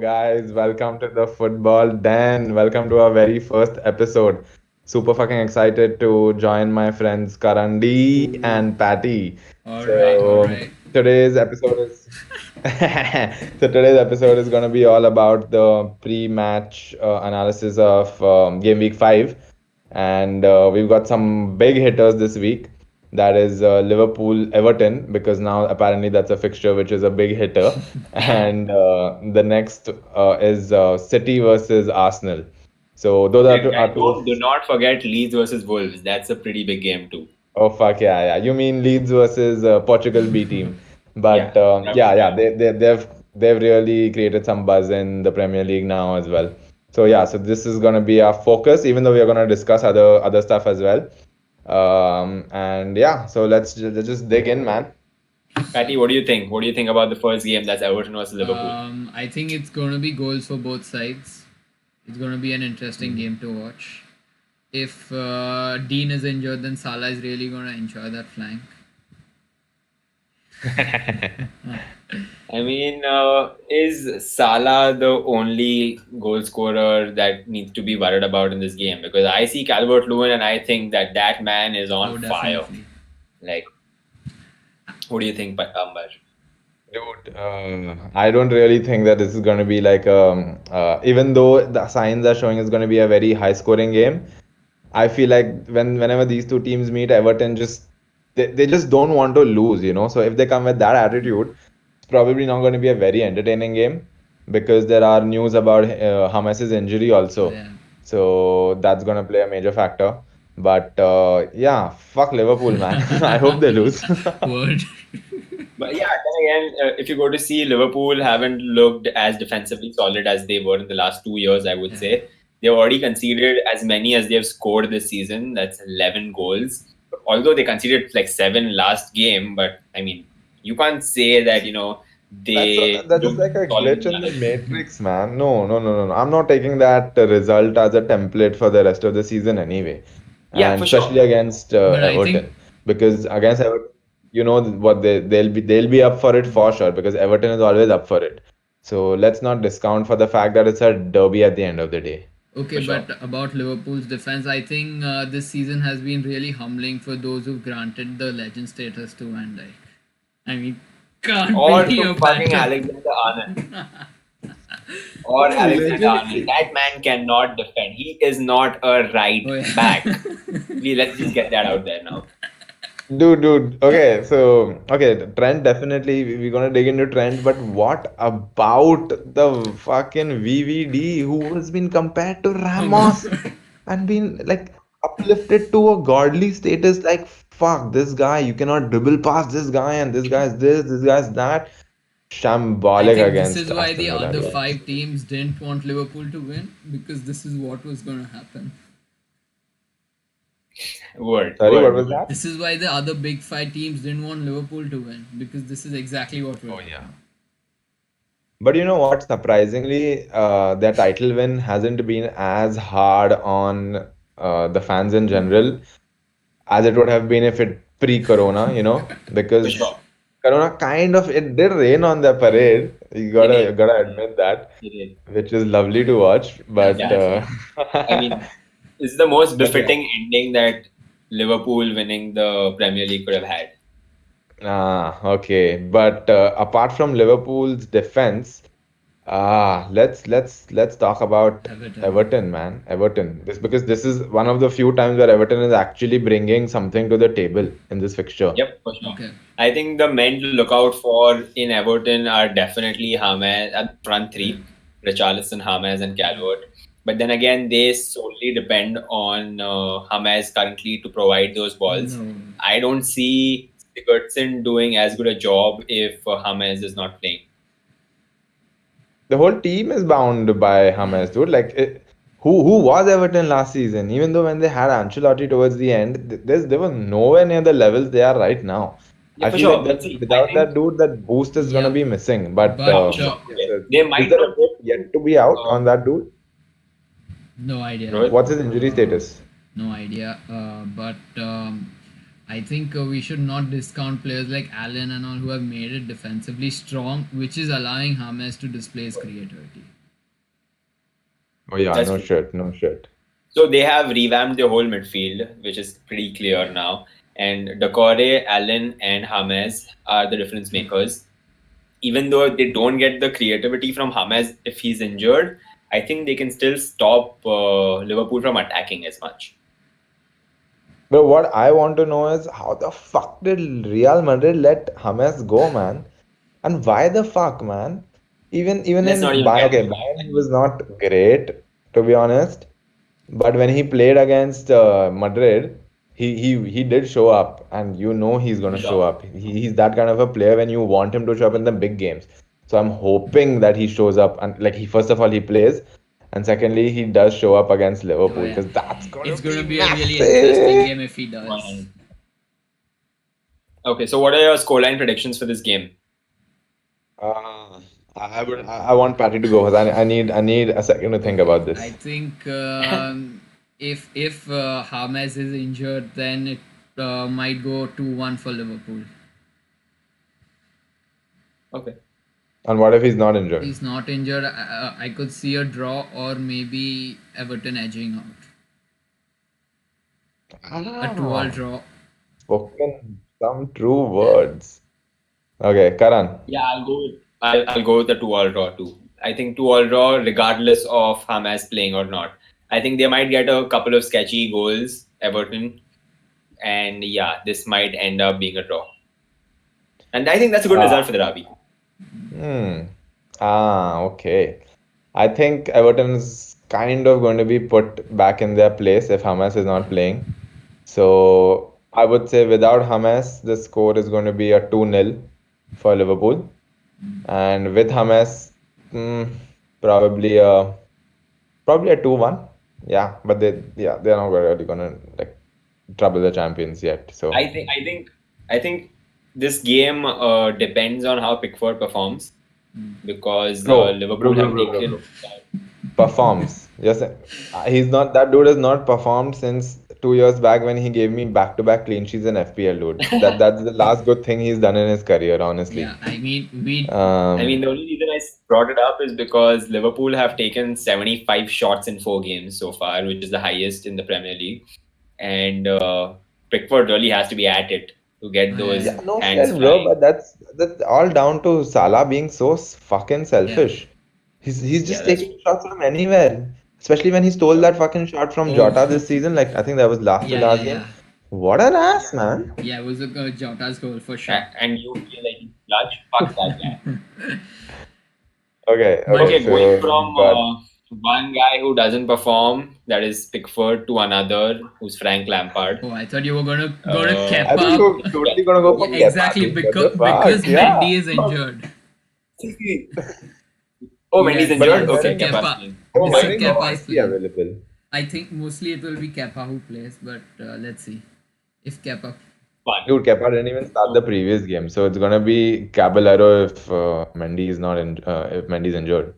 guys, welcome to the Football Den. Welcome to our very first episode. Super fucking excited to join my friends Karandi and Patty. All right, all So right. today's episode is today's episode is gonna be all about the pre-match analysis of Game Week 5, and we've got some big hitters this week. That is Liverpool Everton, because now apparently that's a fixture which is a big hitter. And the next is City versus Arsenal. So those are And two. do not forget Leeds versus Wolves. That's a pretty big game too. Oh fuck yeah, yeah. You mean Leeds versus Portugal B team? Yeah. But yeah, they've really created some buzz in the Premier League now as well. So yeah, so this is gonna be our focus, even though we are gonna discuss other stuff as well. And yeah, so let's just dig in, man. Patty, what do you think? What do you think about the first game? That's Everton versus Liverpool. I think it's going to be goals for both sides. It's going to be an interesting game to watch. If Dean is injured, then Salah is really going to enjoy that flank. I mean, is Salah the only goal scorer that needs to be worried about in this game? Because I see Calvert-Lewin and I think that man is on fire. Definitely. Like, what do you think, Ambar? Dude, I don't really think that this is going to be like even though the signs are showing it's going to be a very high scoring game. I feel like whenever these two teams meet, Everton they just don't want to lose, you know. So if they come with that attitude, it's probably not going to be a very entertaining game, because there are news about Hames's injury also. Yeah. So that's going to play a major factor. But yeah, fuck Liverpool, man. I hope they lose. Word. But yeah, then again, if you go to see Liverpool haven't looked as defensively solid as they were in the last 2 years, I would say. They've already conceded as many as they've scored this season. That's 11 goals. Although they conceded like 7 last game, but I mean, you can't say that, they That's just like a glitch in the matrix, man. No. I'm not taking that result as a template for the rest of the season anyway. Yeah, And for sure. especially against But I Everton, think because against Everton, you know what they'll be up for it for sure, because Everton is always up for it. So let's not discount for the fact that it's a derby at the end of the day. okay, For sure. but about Liverpool's defense, I think this season has been really humbling for those who've granted the legend status to Van Dijk. I mean, can't Or be to a fucking banter. Alexander Arnold. Or Oh, Alexander Arnold. legend. That man cannot defend. He is not a right Oh, yeah. back. Let's just get that out there now. Dude. Okay, so Trent definitely we're gonna dig into Trent, but what about the fucking VVD who has been compared to Ramos and been like uplifted to a godly status? Like fuck this guy, you cannot dribble past this guy, and this guy's this guy's that. I Shambolic think this against is why Aston the Villa, other guys. 5 teams didn't want Liverpool to win, because this is what was going to happen. Word. Sorry, what Word. was that? This is why the other big 5 teams didn't want Liverpool to win, because this is exactly what will happen. But you know what? Surprisingly, their title win hasn't been as hard on the fans in general as it would have been if it pre-corona, you know, For because sure. corona kind of it did rain on the parade. You gotta It you gotta admit that, is. It is. which is lovely to watch. But Yeah. I mean, it's the most But yeah. befitting ending that Liverpool winning the Premier League could have had. Okay. But apart from Liverpool's defense, let's talk about Everton. Everton, man. Everton. Because this is one of the few times where Everton is actually bringing something to the table in this fixture. Yep, for sure. Okay. I think the men to look out for in Everton are definitely James at front three, Richarlison, James, and Calvert. But then again, they solely depend on James currently to provide those balls. No. I don't see Sigurdsson doing as good a job if James is not playing. The whole team is bound by James, dude. Like, who was Everton last season? Even though when they had Ancelotti towards the end, they were nowhere near the levels they are right now. Yeah, I for feel sure. like But that see, I without think that dude, that boost is gonna Yep. be missing. But But they is might there a not. hope yet to be out on that dude? no idea. Rohit? What's his injury status? No idea. But I think we should not discount players like Allen and all who have made it defensively strong, which is allowing James to display his creativity. Oh yeah, That's no true. shit, no shit. So they have revamped their whole midfield, which is pretty clear now. And Decore, Allen, and James are the difference makers. Even though they don't get the creativity from James if he's injured, I think they can still stop Liverpool from attacking as much. But what I want to know is how the fuck did Real Madrid let James go, man? And why the fuck, man? Even Let's not in even Bayern, get okay, into Bayern he that. was not great, to be honest. But when he played against Madrid, he did show up, and you know he's For gonna show sure. up. He's that kind of a player when you want him to show up in the big games. So I'm hoping that he shows up, and like he first of all he plays, and secondly he does show up against Oh Liverpool yeah, because that's gonna it's going to be be a really interesting massive. game if he does. Okay, so what are your scoreline predictions for this game? Uh, I want Patty to go because I need a second to think Okay, about I this. think if James is injured, then it might go 2-1 for Liverpool. Okay. And what if he's not injured? He's not injured. I could see a draw or maybe Everton edging out. A 2-all Ah, draw. spoken some true words. Okay, Karan. Yeah, I'll go with the 2-all draw too. I think 2-all draw, regardless of James playing or not. I think they might get a couple of sketchy goals, Everton, and yeah, this might end up being a draw. And I think that's a good result for the Derby. Hmm. Okay. I think Everton's kind of going to be put back in their place if Hamas is not playing. So I would say without Hamas, the score is going to be a 2-0 for Liverpool. And with Hamas, mm, probably a probably a 2-1. Yeah, but they're not really gonna like trouble the champions yet. So I think this game depends on how Pickford performs because bro, Liverpool have bro. taken. Performs. Yes, he's not that dude has not performed since 2 years back when he gave me back-to-back clean sheets in FPL, dude. That's the last good thing he's done in his career, honestly. Yeah, I mean we. I mean, Um, the only reason I brought it up is because Liverpool have taken 75 shots in 4 games so far, which is the highest in the Premier League. And Pickford really has to be at it to get yeah, those Yeah, no hands shit, bro, flying. but that's all down to Salah being so fucking yeah. selfish. He's Yeah, just that's taking shots from anywhere, especially when he for stole sure. that fucking shot from Oh, Jota this season. Like I think that was last to yeah, yeah, last game. yeah. What an ass, man. Yeah, it was a Jota's goal for sure. And you feel like he's clutch? Fuck that guy. But Okay, going So from we've got one guy who doesn't perform, that is Pickford, to another, who's Frank Lampard. oh, I thought you were gonna Uh, I cap thought you up. were totally gonna go Yeah, for Kepa, exactly. dude. What the Because fuck? Yeah. Mendy is injured. oh, Mendy's Yes, But injured? I'm yes. Okay, hearing, Kepa's Kepa. playing. Oh I'm my Mr. hearing he god. Kepa is might be playing. available. I think mostly it will be Kepa who plays, but let's see if Kepa. Fun. Dude, Kepa didn't even start the previous game, so it's gonna be Caballero if Mendy is not in, if Mendy's injured.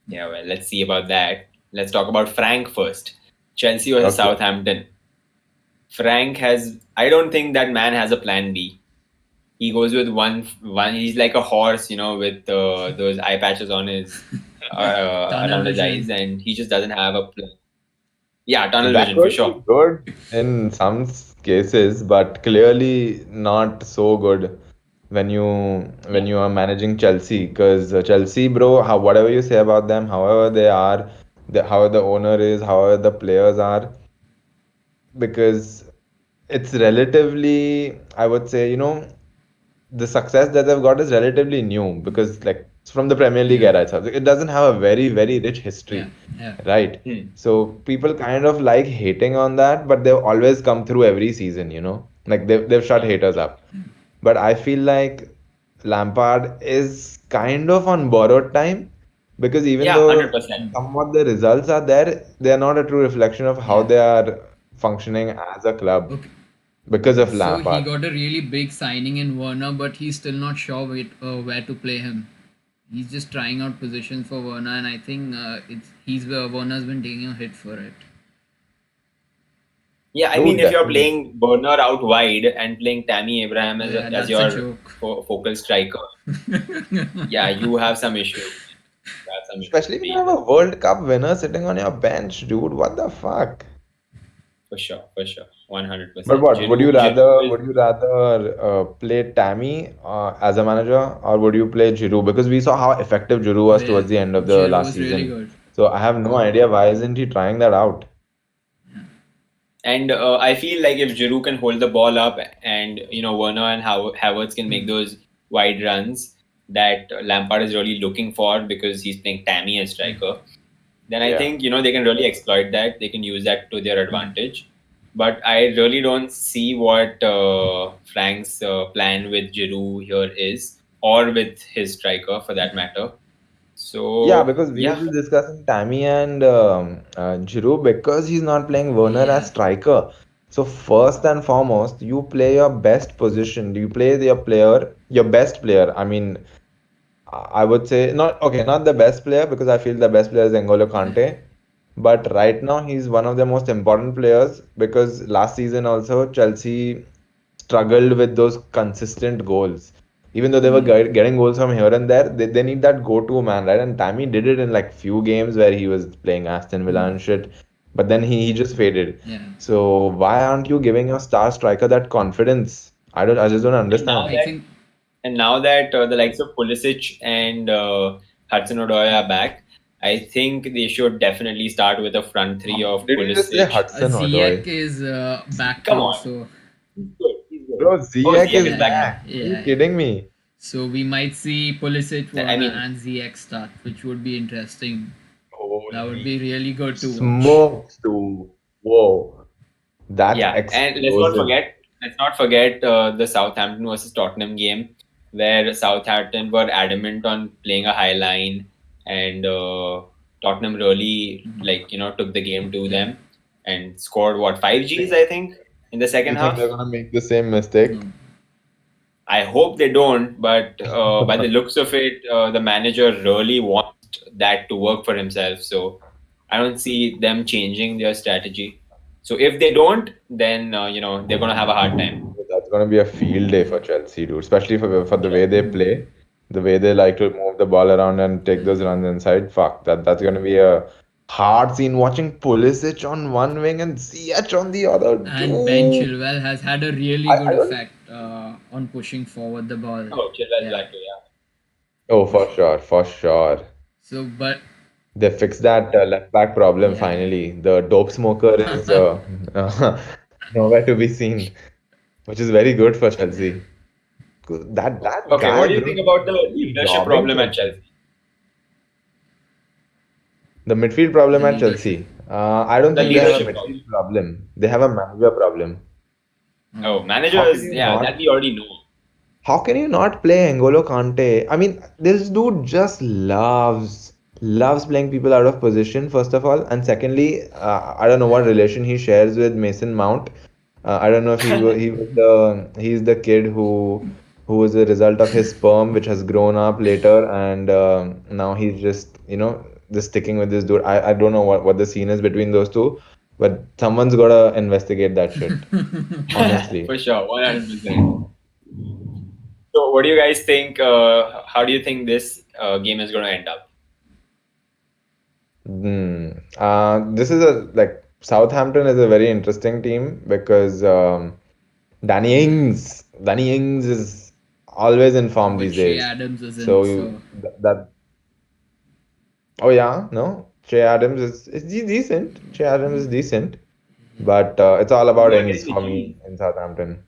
Yeah, well, let's see about that. Let's talk about Frank first. Chelsea versus Okay. Southampton. Frank has. I don't think that man has a plan B. He goes with one. He's like a horse, with those eye patches on his Tunnel around his eyes, vision. and he just doesn't have a plan. Yeah, tunnel That vision for could be sure. good in some cases, but clearly not so good when Yeah, you are managing Chelsea. Because Chelsea, bro, whatever you say about them, however they are, how the owner is, however the players are, because it's relatively, I would say, the success that they've got is relatively new because like it's from the Premier League Yeah, era itself. It doesn't have a very, very rich yeah, history, yeah, right? Hmm. So people kind of like hating on that, but they've always come through every season. Like they've shut Yeah, haters up. But I feel like Lampard is kind of on borrowed time because even yeah, though 100%. somewhat the results are there, they are not a true reflection of how yeah. they are functioning as a club Okay. because of So he Lampard. got a really big signing in Werner, but he's still not sure where to play him. He's just trying out positions for Werner, and I think Werner's been taking a hit for it. Yeah, I Dude, mean, if you're definitely. playing Burner out wide and playing Tammy Abraham as, Yeah, as that's a your joke. focal striker, yeah, you have some issues. You have some issues, Especially when you be have a World Cup winner sitting on your bench, dude. What the fuck? for sure, But 100%. what would you Giroud rather? is Would you rather play Tammy as a manager, or would you play Giroud? Because we saw how effective Giroud Oh was yeah, towards the end of the Giroud last was really season. good. So I have no idea why isn't he trying that out? And I feel like if Giroud can hold the ball up and Werner and Havertz can make Hmm. those wide runs that Lampard is really looking for because he's playing Tammy as striker, then I Yeah. think they can really exploit that. They can use that to their Hmm. advantage. But I really don't see what Frank's plan with Giroud here is, or with his striker for that matter. Yeah, So because we were yeah, just discussing Tammy and Giroud because he's not playing Werner as Yeah, striker. So first and foremost, you play your best position. You play your player, your best player. I mean, I would say not okay, not the best player because I feel the best player is N'Golo yeah. Kante. But right now he's one of the most important players because last season also Chelsea struggled with those consistent goals. Even though they were Hmm. getting goals from here and there, they need that go-to man, right? And Tammy did it in like few games where he was playing Aston Villa Hmm. and shit. But then he just faded. Yeah. So why aren't you giving your star striker that confidence? I just don't and now understand. I that think and now that the likes of Pulisic and Hudson-Odoi are back, I think they should definitely start with a front three of Did you just say Pulisic. Hudson Ziyech Odoi? is back Come too, on, so he's good. He's good. Bro, Oh, Ziyech Ziyech is is yeah, back yeah, now. back. Are you yeah, yeah. kidding me? So we might see Pulisic, I Werner, mean, and Ziyech start, which would be interesting. That would Holy be really good to watch. smokes, dude. Whoa. That's yeah, and explosive. let's not forget the Southampton versus Tottenham game, where Southampton were adamant on playing a high line, and Tottenham really took the game to Yeah. them and scored what 5 Gs I think in the second You think they're half. gonna make the same mistake? No. I hope they don't, but by the looks of it, the manager really wants that to work for himself. So I don't see them changing their strategy. So if they don't, then they're gonna have a hard time. That's gonna be a field day for Chelsea, dude. Especially for the way they Hmm. play, the way they like to move the ball around and take those Yeah. runs inside. Fuck, that's gonna be a hard scene watching Pulisic on one wing and Ziyech on the other, And Ben dude. Chilwell has had a really I good don't. effect on pushing forward the ball. Oh, Chilwell's Yeah, back too, yeah. Oh, for for sure. sure, for sure. So, but They fixed that left back problem yeah, finally. The dope smoker is yeah. nowhere to be seen, which is very good for Chelsea. That Okay, what guy, do you bro, think about the he's leadership robbing problem at Chelsea. Chelsea? The midfield problem The at leadership. Chelsea. I don't The think they have a leadership problem. midfield problem. They have a manager problem. Oh, Oh, How can managers, you yeah, not? that we already know. How can you not play N'Golo Kante? I mean, this dude just loves playing people out of position, first of all, and secondly, I don't know what yeah. relation he shares with Mason Mount. I don't know if he's the kid who was a result of his sperm, which has grown up later, and now he's just just sticking with this dude. I don't know what the scene is between those two, but someone's gotta investigate that shit. Honestly. For sure, 100%. So, what do you guys think? How do you think this game is going to end up? This is a like Southampton is a very interesting team because Danny Ings is always in form But these Shea days. Adams So isn't, so that oh yeah, no, Che Adams is he decent. Che Adams is decent, but it's all He's about going to Ings get the for G, me in Southampton.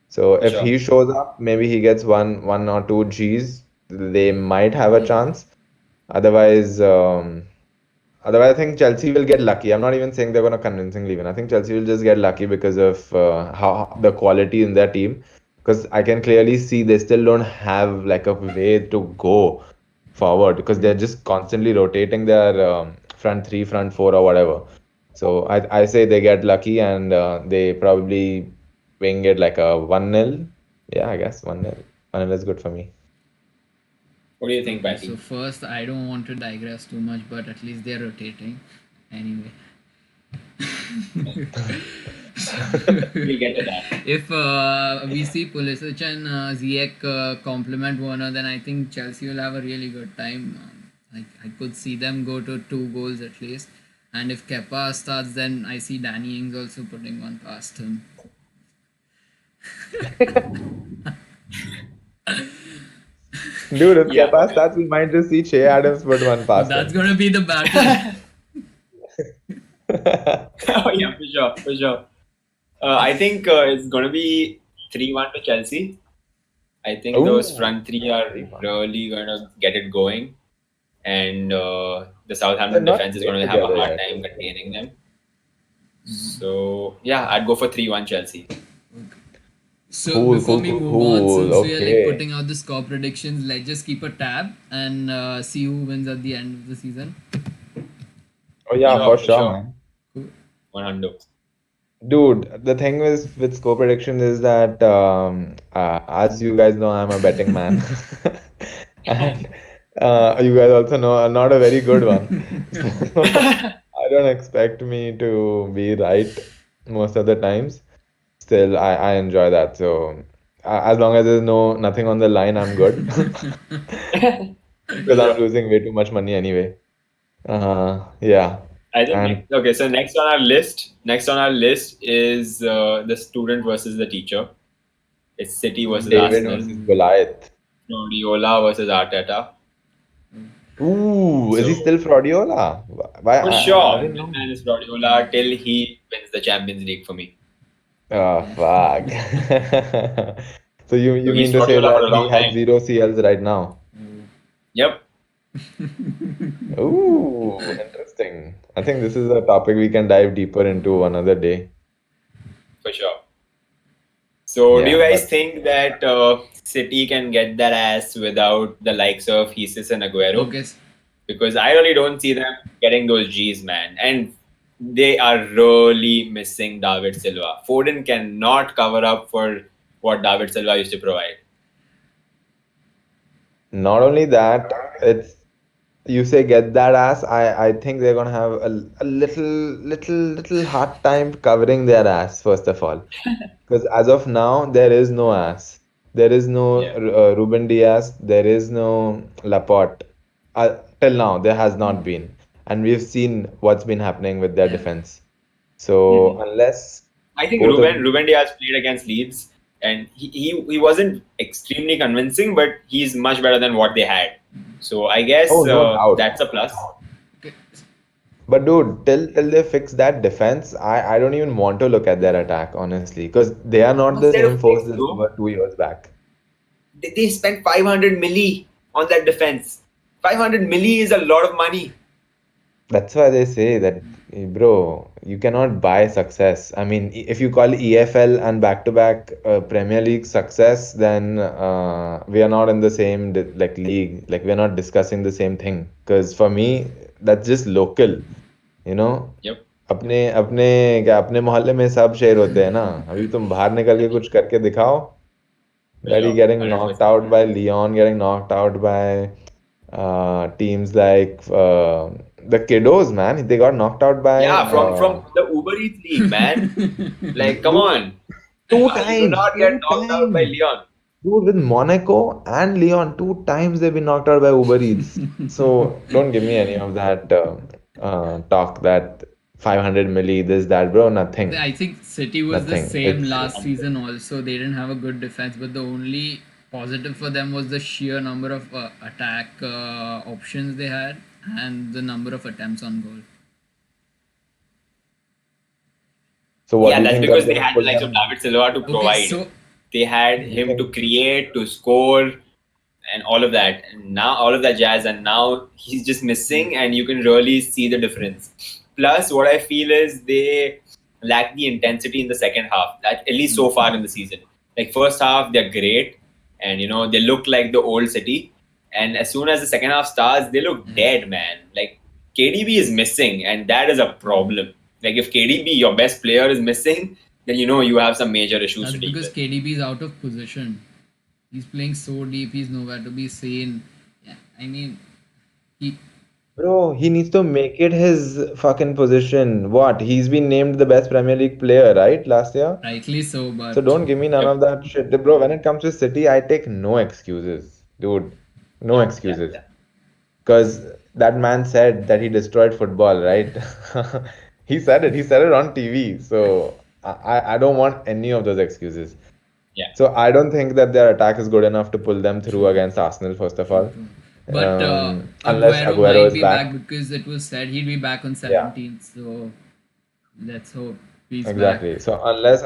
So for if sure. he shows up, maybe he gets one or two Gs. They might have a yeah. chance. Otherwise, I think Chelsea will get lucky. I'm not even saying they're going to convincingly win. I think Chelsea will just get lucky because of how the quality in their team. Because I can clearly see they still don't have like a way to go forward because they're just constantly rotating their front three, front four, or whatever. So I say they get lucky and they probably wing it like a 1-0. Yeah, I guess 1-0. 1-0 is good for me. What do you think, Okay, so Patty? first, I don't want to digress too much, but at least they're rotating. Anyway. We'll get to that. If we see Pulisic and Ziyech complement Werner, then I think Chelsea will have a really good time. I could see them go to 2 goals at least. And if Kepa starts, then I see Danny Ings also putting one past him. Dude, if Yeah. Kepa starts, we might just see Che Adams put one past That's him. gonna be the battle. Oh yeah, for sure. I think it's gonna be 3-1 to Chelsea. I think those Ooh. front three are 3-1. really gonna get it going, and the They're Southampton not defense is great gonna have a together hard yet. time containing them. So yeah, I'd go for 3-1 Chelsea. So Cool, before cool, we cool, move on, cool. since we are like Okay. putting out the score predictions, let's just keep a tab and see who wins at the end of the season. Oh yeah, Sure, for for sure, sure. man. Cool. 100. Dude, the thing with score prediction is that as you guys know, I'm a betting man, and you guys also know I'm not a very good one. So I don't expect me to be right most of the times. Still, I enjoy that. So as long as there's nothing on the line, I'm good because I'm Sure. losing way too much money anyway. Yeah, I think and okay. So next on our list is the student versus the teacher. It's City versus David Arsenal. versus Goliath. Fraudiola versus Arteta. Ooh, is he So still Fraudiola? Why? for I sure, didn't this know. man is Fraudiola till he wins the Champions League for me. Oh, fuck. So So you he's mean to say Fraudiola for that a he long has time. 0 CLs right now? Yep, Ooh, interesting. I think this is a topic we can dive deeper into another day. for sure. So do you Yeah, guys but think that City can get that ass without the likes of Jesus and Aguero? Okay. Because I really don't see them getting those G's, man. And they are really missing David Silva. Foden cannot cover up for what David Silva used to provide. not only that, it's you say get that ass. I think they're gonna have a little hard time covering their ass, first of all. Because as of now, there is no ass. There is no Yeah. Ruben Diaz. There is no Laporte. Till now, there has not been. And we've seen what's been happening with their Yeah. defense. So unless I think both of these, Ruben Diaz played against Leeds, and he wasn't extremely convincing, but he's much better than what they had. So I oh guess no doubt. that's a plus. Okay. But dude, till they fix that defense, I don't even want to look at their attack honestly, because they are not the What's there same to fix, force that they bro? were 2 years back. They spent 500 milli on that defense. 500 milli is a lot of money. That's why they say that, bro, you cannot buy success. I mean, if you call EFL and back-to-back Premier League success, then we are not in the same like league. Like we're not discussing the same thing. Because for me, that's just local. You know, Yep. अपने अपने क्या अपने मोहल्ले में सब शेर होते हैं ना. अभी तुम बाहर निकल के कुछ करके दिखाओ. For Bloody sure. getting knocked 100%. out by Leon, getting knocked out by teams like the Kiddos, man. They got knocked out by Yeah, from the Uber Eats league, man. Like, come dude, on. You do not get two knocked out by times. Leon. Dude, with Monaco and Leon, 2 times they've been knocked out by Uber Eats. So don't give me any of that talk that 500 milli, this, that, bro. Nothing. I think City was the Nothing. same It's last season also. They didn't have a good defense, but the only positive for them was the sheer number of attack options they had and the number of attempts on goal. so what Yeah, do you that's think that's because they gonna had the put likes of them? David Silva to Okay, provide. so They had You him to think create, to score, and all of that. And now all of that jazz, and now he's just missing, and you can really see the difference. Plus, what I feel is they lack the intensity in the second half. That at least so far in the season. Like first half, they're great, and they look like the old City. And as soon as the second half starts, they look dead, man. Like KDB is missing, and that is a problem. Like if KDB, your best player, is missing, then you have some major issues that's to deal because with. KDB is out of position. He's playing so deep, he's nowhere to be seen. Yeah, I mean, he Bro, he needs to make it his fucking position. What? He's been named the best Premier League player, right? Last year? Rightly so, So but don't give me none Yep. of that shit. Bro, when it comes to City, I take no excuses. Dude, no Yeah. Yeah. excuses. Yeah. Because that man said that he destroyed football, right? He said it. He said it on TV. So I don't want any of those excuses. Yeah. So I don't think that their attack is good enough to pull them through true, against Arsenal, first of true, all. true. But Unless Aguero Aguero might is be back back. because it was said he'd be back on Yeah, 17th. So let's hope he's back. exactly. So unless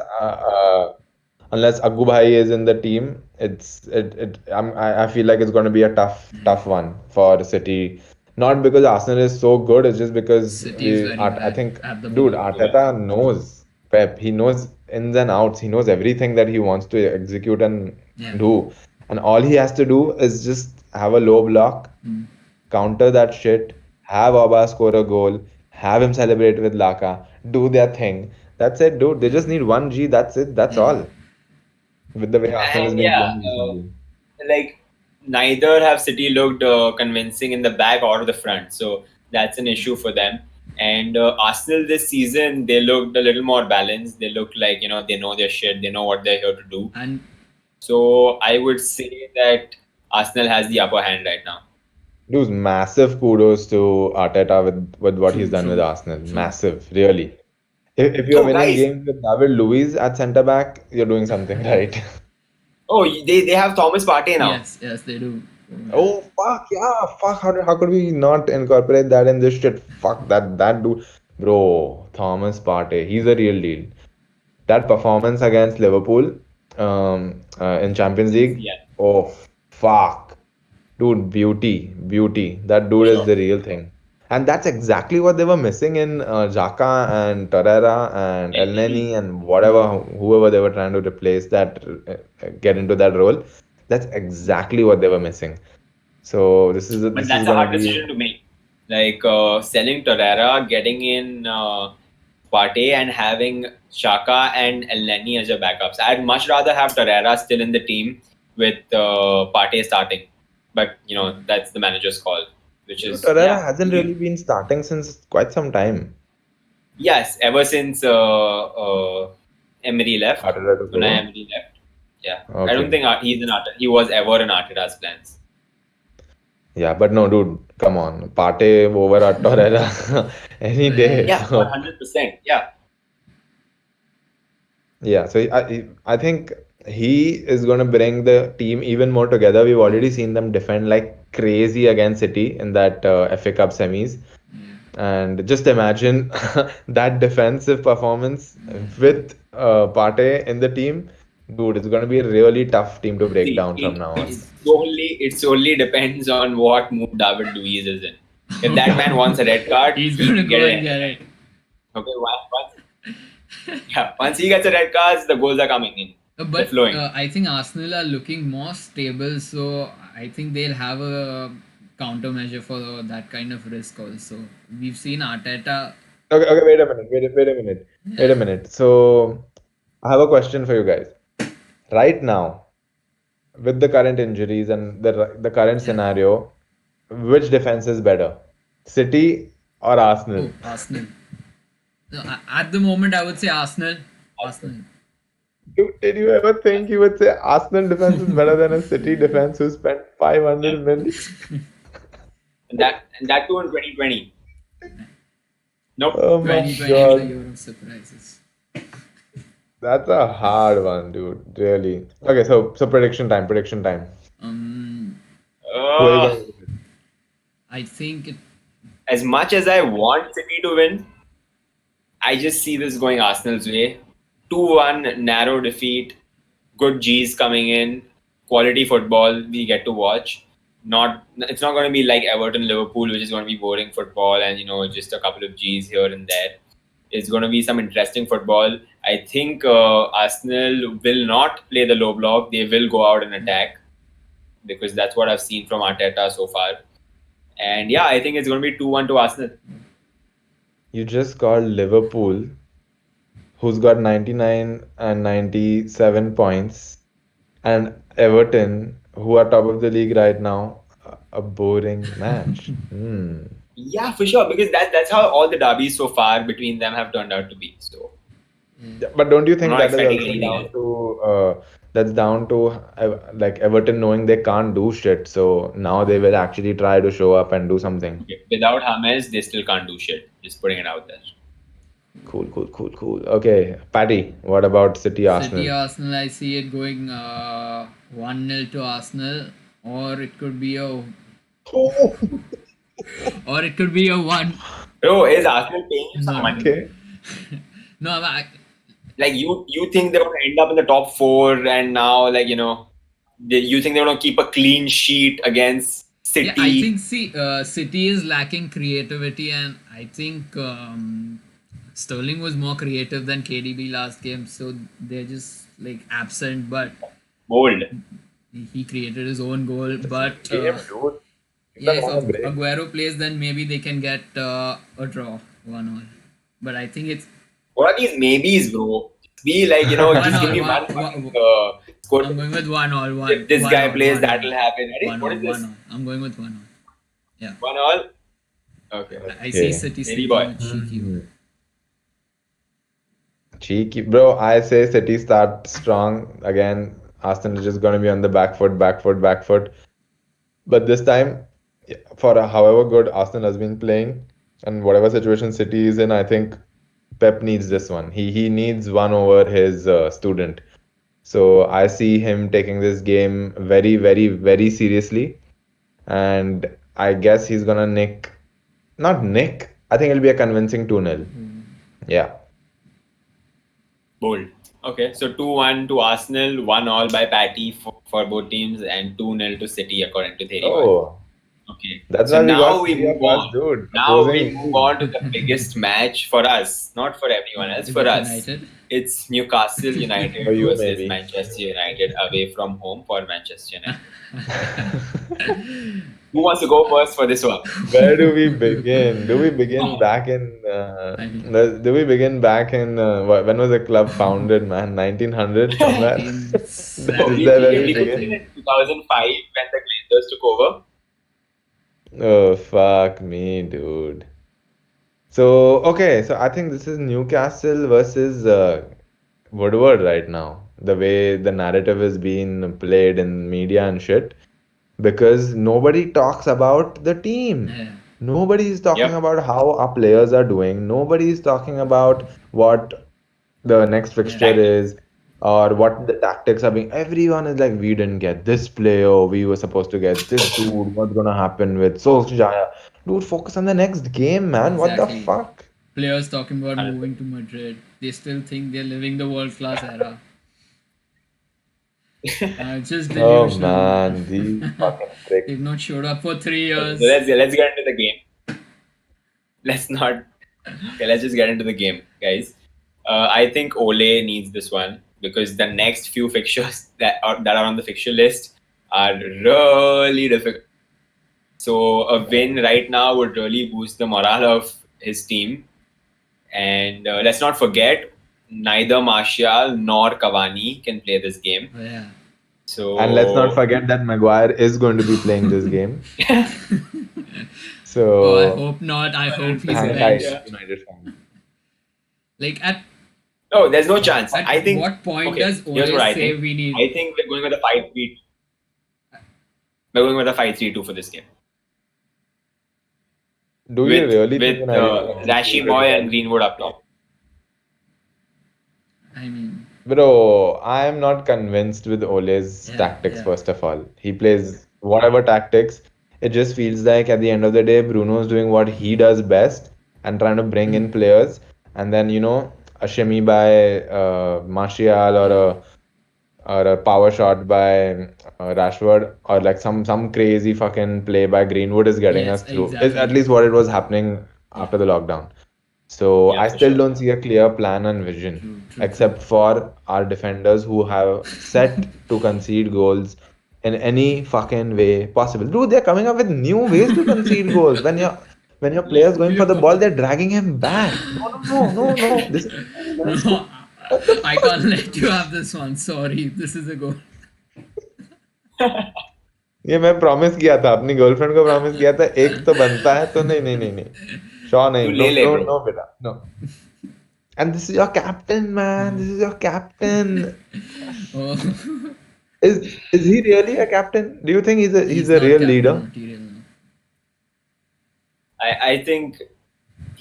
Agubhai is in the team, I feel like it's going to be a tough one for City. Not because Arsenal is so good, it's just because City is very I bad think, at the dude, moment. Yeah. Arteta knows Pep. He knows ins and outs. He knows everything that he wants to execute and Yeah. do. And all he has to do is just have a low block, Mm. counter that shit, have Oba score a goal, have him celebrate with Laka, do their thing. That's it, dude. They Yeah. just need one G. That's it. That's Yeah. all. With the way Arsenal has And been yeah, playing recently. like neither have City looked convincing in the back or the front, so that's an issue for them. And Arsenal this season, they looked a little more balanced. They looked like they know their shit. They know what they're here to do. And So I would say that Arsenal has the upper hand right now. Dude, massive kudos to Arteta with what he's true, done with true, Arsenal. true. Massive, really. If you're Oh, winning guys! games with David Luiz at centre back, you're doing something right. Oh, they have Thomas Partey now. Yes, yes, they do. Oh fuck yeah, fuck how could we not incorporate that in this shit? Fuck that dude. Bro, Thomas Partey, he's a real deal. That performance against Liverpool in Champions League, Yeah, oh fuck. Dude, beauty. That for dude is sure. the real thing. And that's exactly what they were missing in Xhaka and Torreira and El Definitely. Neni and whatever, whoever they were trying to replace that, get into that role. That's exactly what they were missing. So But this is that's a gonna hard be, decision to make. Like selling Torreira, getting in Partey, and having Shaka and Elneny as your backups. I'd much rather have Torreira still in the team with Partey starting. But that's the manager's call, which dude, is Torreira hasn't really been starting since quite some time. yes, ever since Emery left, Arteta took Unai over. Emery left. Yeah, I don't Okay. think he's an Arteta. He was ever in Arteta's plans. Yeah, but no, dude, come on. Partey over at Torreira any day. Yeah. Yeah, So 100%. Yeah, yeah, so I think he is going to bring the team even more together. We've already seen them defend like crazy against City in that FA Cup semis. And just imagine that defensive performance with Partey in the team. Dude, it's going to be a really tough team to break see, down from now on. it solely depends on what mood David Luiz is in. If that man wants a red card, He's he gonna can get go it and get anytime. it. Okay, once he gets a red card, the goals are coming in. They're But flowing. I think Arsenal are looking more stable, so I think they'll have a countermeasure for that kind of risk also. We've seen Arteta. Okay, wait a minute. Wait a minute. Wait a minute. So, I have a question for you guys. Right now, with the current injuries and the current Yeah. scenario, which defense is better? City or Arsenal? Oh, Arsenal. No, at the moment, I would say Arsenal. Arsenal. Did you ever think you would say Arsenal defense is better than a City defense who spent Yeah. 500 million? And that too in 2020. Nope. Oh my 2020 is the God. year of surprises. That's a hard one, dude. Really. Okay, so prediction time. Prediction time. Um, Who are you Uh, going with? I think it. as much as I want City to win, I just see this going Arsenal's way. 2-1, narrow defeat, good G's coming in, quality football we get to watch. It's not going to be like Everton Liverpool, which is going to be boring football and just a couple of G's here and there. It's going to be some interesting football. I think Arsenal will not play the low block. They will go out and attack because that's what I've seen from Arteta so far. And yeah, I think it's going to be 2-1 to Arsenal. You just called Liverpool, who's got 99 and 97 points, and Everton, who are top of the league right now, a boring match. Hmm. Yeah, for sure, because that's how all the derbies so far between them have turned out to be. So Yeah, but don't you I'm think not that is expecting also anything down else. to that's down to like Everton knowing they can't do shit, so now they will actually try to show up and do something. Okay. Without James, they still can't do shit. Just putting it out there. Cool, cool, cool, cool. Okay, Patty, what about City City Arsenal? Arsenal, I see it going 1-0 to Arsenal, or it could be a or it could be a one. Bro, is Arsenal paying you some No, money? Okay. no, Like you think they're gonna end up in the top four, and now you think they're gonna keep a clean sheet against yeah, I City? think City is lacking creativity, and I think Sterling was more creative than KDB last game, so they're just like absent. But Bold. he created his own goal. This is But game, dude. Give yeah, them if all a break. Aguero plays, then maybe they can get a draw, 1-1. But I think it's What are these maybes, bro? Be like, one just give all. me One, one fucking one, score. I'm going with 1-1. If this One guy all. plays, 1-1. that'll happen. What 1-1. is this? 1-1. I'm going with 1-1. Yeah. 1-1? Okay. I see Okay. City Very sneaking boy. with cheeky. Cheeky, bro. I say City start strong again. Arsenal is just gonna be on the back foot, back foot, back foot. But this time, yeah, for however good Arsenal has been playing and whatever situation City is in, I think Pep needs this one. He needs one over his student. So I see him taking this game very, very, very seriously, and I guess he's gonna not nick. I think it'll be a convincing 2-0. Yeah. Bold. Okay, so 2-1 to Arsenal, 1-1 by Patty for both teams, and 2-0 to City according to Theory Boy. Oh, Okay, that's so why we now got we three move of us, on. dude. Now Opposing we move on to league. the biggest match for us, not for everyone else, Is for it us. United? It's Newcastle For United you, versus maybe. Manchester United away from home for Manchester United. Who wants to go first for this one? Where do we begin? Do we begin back in I mean, do we begin back in when was the club founded, man? 1900 somewhere? No, Is we, that we, where we we could begin? begin in 2005 when the Glazers took over. Oh, fuck me, dude. So, okay, so I think this is Newcastle versus Woodward right now. The way the narrative is being played in media and shit. Because nobody talks about the team. yeah. Nobody is talking Yep. about how our players are doing. Nobody is talking about what the next Yeah. fixture is or what the tactics are being. Everyone is like, we didn't get this player, we were supposed to get this dude. What's gonna happen with Solskjaer? Dude, focus on the next game, man. What the Exactly. fuck? Players talking about 100%. moving to Madrid. They still think they're living the world class era. Just Oh delusional, man, these man. fucking pricks. They've not showed up for 3 Okay, so years. let's get into the game. Let's not. Okay, let's just get into the game, guys. I think Ole needs this one because the next few fixtures that are on the fixture list are really difficult. So a win right now would really boost the morale of his team. And let's not forget, neither Martial nor Cavani can play this game. Oh, yeah. And let's not So forget that Maguire is going to be playing this game. Oh, I So hope not. I hope he's hang percent, tight, benched. yeah. United fans. Like, at No, there's no chance. at I think. what point Okay, does here's Ole what I say think. we need? I think we're going with a 5-3. We're going with a 5-3-2 for this game. Do you With really think with United will Rashi execute Boy it and well? Greenwood up top. I mean, Bro, I am not convinced with Ole's yeah, tactics, yeah. first of all. He plays whatever tactics. It just feels like at the end of the day, Bruno's doing what he does best and trying to bring in players. And then, a shimmy by Martial or a power shot by Rashford or like some crazy fucking play by Greenwood is getting Yes, us through. Is at exactly. least what it was happening Yeah. after the lockdown. So Yeah, I for still sure. don't see a clear plan and vision, True. except for our defenders who have set to concede goals in any fucking way possible. Dude, they're coming up with new ways to concede goals. When your player's going for the ball, they're dragging him back. No, no, no, no, no. This is No, what the I fuck? can't let you have this one. Sorry, this is a goal. ये मैं promise किया था, अपनी girlfriend को promise किया था, एक तो बनता है, तो नहीं नहीं नहीं नहीं, श्योर नहीं, तू नो ले ले नो bro. नो बेटा, no. And this is your captain, man. This is your captain. Oh, Is he really a captain? Do you think he's he's a not real captain leader? material now. I think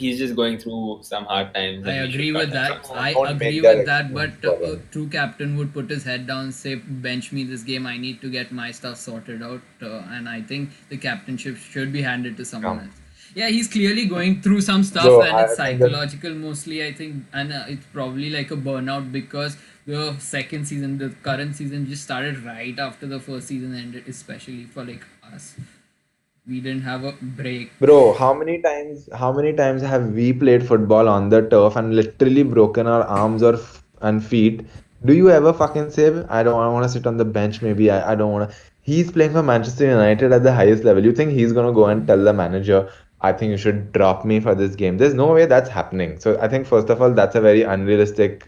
he's just going through some hard times I and we should agree cut with him that. some Come slack. on, I don't agree make that with that. But excuse for a him. true captain would put his head down, say, bench me this game. I need to get my stuff sorted out. And I think the captainship should be handed to someone Come, else. Yeah, he's clearly going through some stuff, bro. and it's I think that psychological mostly. I think, and it's probably like a burnout because the second season, the current season, just started right after the first season ended, especially for like us. We didn't have a break. Bro, how many times have we played football on the turf and literally broken our arms or and feet? Do you ever fucking say, I want to sit on the bench, maybe I don't want to. He's playing for Manchester United at the highest level. You think he's going to go and tell the manager, I think you should drop me for this game? There's no way that's happening. So I think, first of all, that's a very unrealistic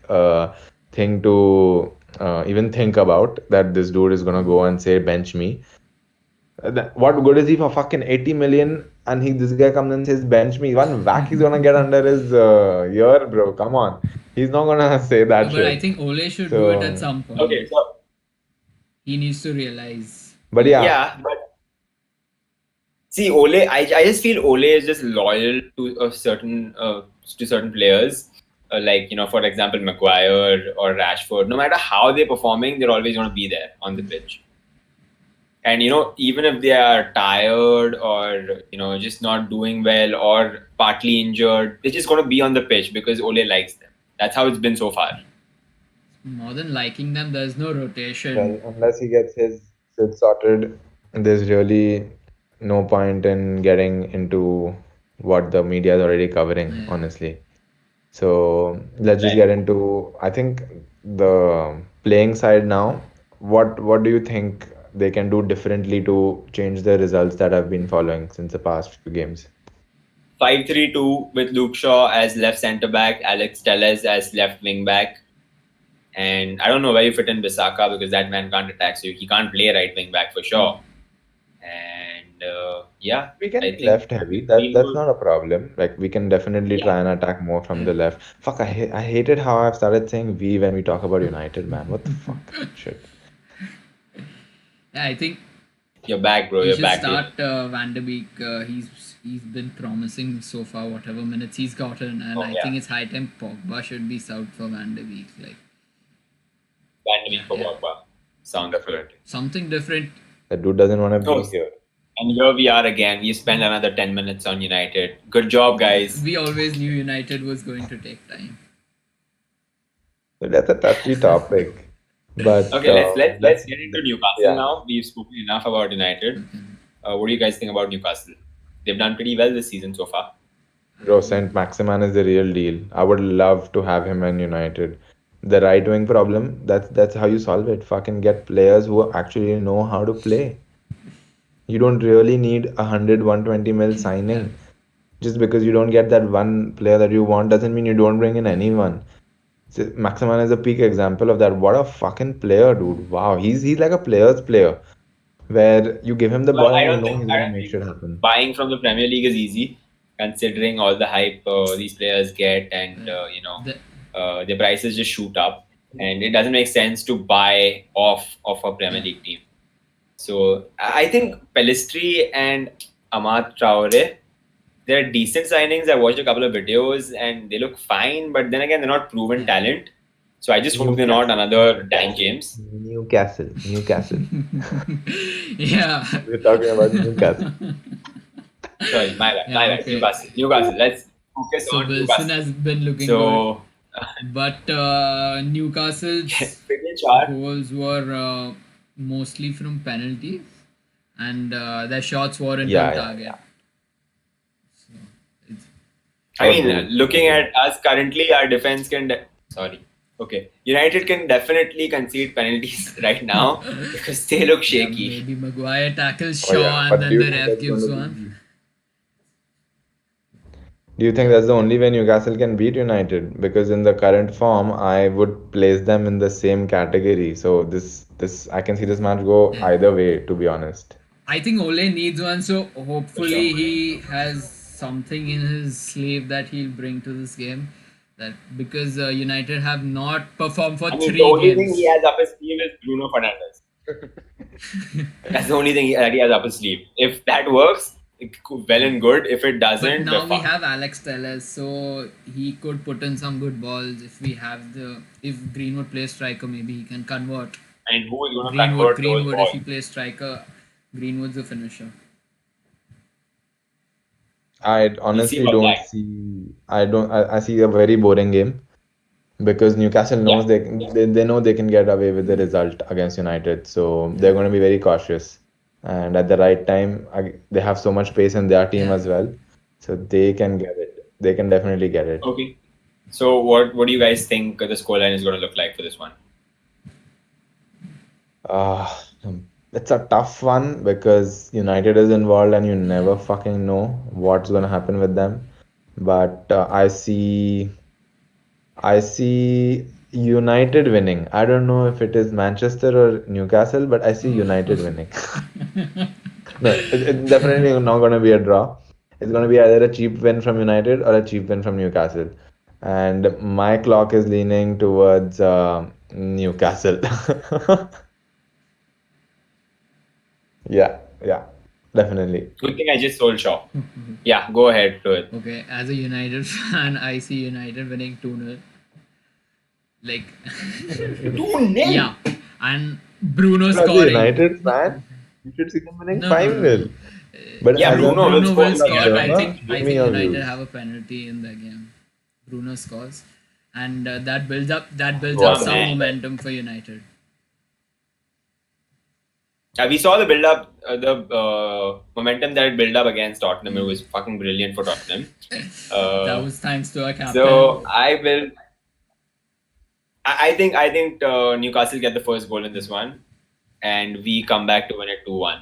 thing to even think about, that this dude is going to go and say, bench me. What good is he for fucking 80 million? And this guy comes and says, bench me. One whack he's gonna get under his ear, bro. Come on. He's not gonna say that But I shit. think Ole should do it at So, some point. Okay, so He needs to realize. but yeah, yeah, but see, Ole, I just feel Ole is just loyal to certain players, like for example, Maguire or Rashford. No matter how they're performing, they're always going to be there on the pitch. And even if they are tired or just not doing well or partly injured, they're just going to be on the pitch because Ole likes them. That's how it's been so far. More than liking them, there's no rotation. well, unless he gets his shit sorted, there's really no point in getting into what the media is already covering, Yeah. honestly. So let's just Right. get into, I think, the playing side now. What do you think they can do differently to change the results that I've been following since the past few games? 5-3-2 with Luke Shaw as left centre back, Alex Telles as left wing back. And I don't know where you fit in Bissaka because that man can't attack, so he can't play right wing back for sure. And yeah, We can I be think left heavy. That's not a problem. Like, we can definitely yeah. try and attack more from the left. Fuck, I hated how I've started saying we when we talk about United, man. What the fuck? Shit. Yeah, I think You're back, bro. he You're should back, start Van de Beek. He's been promising so far, whatever minutes he's gotten, and Oh I yeah, think it's high time Pogba should be subbed for Van de Beek. Like, Van for yeah, Pogba. Sounds good. Definitely. something different. That dude doesn't want to Oh, be here. and here we are again. We spent another 10 minutes on United. Good job, guys. We always knew United was going to take time. So that's a touchy topic. But Okay, let's get into Newcastle yeah. now. We've spoken enough about United. What do you guys think about Newcastle? They've done pretty well this season so far. Bro, Saint Maximan is the real deal. I would love to have him in United. The right wing problem, that's how you solve it. Fucking get players who actually know how to play. You don't really need 100, 120 mil signing. Just because you don't get that one player that you want doesn't mean you don't bring in anyone. So Maximan is a peak example of that. What a fucking player, dude. Wow, he's like a player's player, where you give him the Well, ball I and you don't know think he's I gonna don't make think shit happen. buying from the Premier League is easy, considering all the hype these players get, and their prices just shoot up, and it doesn't make sense to buy off of a Premier League team. So I think Pellistri and Amad Traore, they're decent signings. I watched a couple of videos and they look fine, but then again, they're not proven talent. So I just hope they're not another Dan James. Newcastle. Yeah. We're talking about Newcastle. Sorry, my bad. Okay. Newcastle. Let's focus So on Wilson Newcastle. has been looking So, good, but Newcastle's Fixture. goals were mostly from penalties, and their shots weren't Yeah, on yeah, target. yeah. So it's, I mean, looking at us currently, our defense can. Sorry. Okay. United can definitely concede penalties right now because they look yeah, shaky. maybe Maguire tackles Oh, Shaw, yeah. and But then do you the think ref that's gives gonna one. be? Do you think that's the only way Newcastle can beat United? Because in the current form, I would place them in the same category. So this I can see this match go Yeah. either way, to be honest. I think Ole needs one, so for sure. hopefully he has something in his sleeve that he'll bring to this game. That because United have not performed for I mean, the three only thing he games. has up his sleeve is Bruno Fernandes. That's the only thing that he has up his sleeve. If that works, well and good. If it But doesn't, we're now we fucked. have Alex Telles, so he could put in some good balls. If Greenwood plays striker, maybe he can convert. And who is going to Greenwood, convert those Greenwood. If he balls? plays striker, Greenwood's a finisher. I We'll see honestly about don't that. see. I see a very boring game because Newcastle Yeah. knows they know they can get away with the result against United, so they're going to be very cautious. And at the right time, they have so much pace in their team Yeah. as well, so they can get it. They can definitely get it. Okay. So what do you guys think the scoreline is going to look like for this one? Uh, it's a tough one because United is involved and you never fucking know what's going to happen with them. But I see United winning. I don't know if it is Manchester or Newcastle, but I see United winning. No, it's definitely not going to be a draw. It's going to be either a cheap win from United or a cheap win from Newcastle. And my clock is leaning towards Newcastle. Yeah, yeah, definitely. Good thing I just sold Shaw. Yeah, go ahead, do it. Okay, as a United fan, I see United winning 2-0. Like, 2-0. yeah, and Bruno As a scoring. United fan, you should see them winning No, no, no, 5-0. no. But Yeah, as a Bruno will Bruno score will in the score. game. observer, I give me think your United views. have a penalty in the game. Bruno scores, and that builds up Oh, some man. momentum for United. We saw the build up, the momentum that it built up against Tottenham. It was fucking brilliant for Tottenham. That was thanks to our captain. So I will. I think Newcastle get the first goal in this one, and we come back to win it 2-1.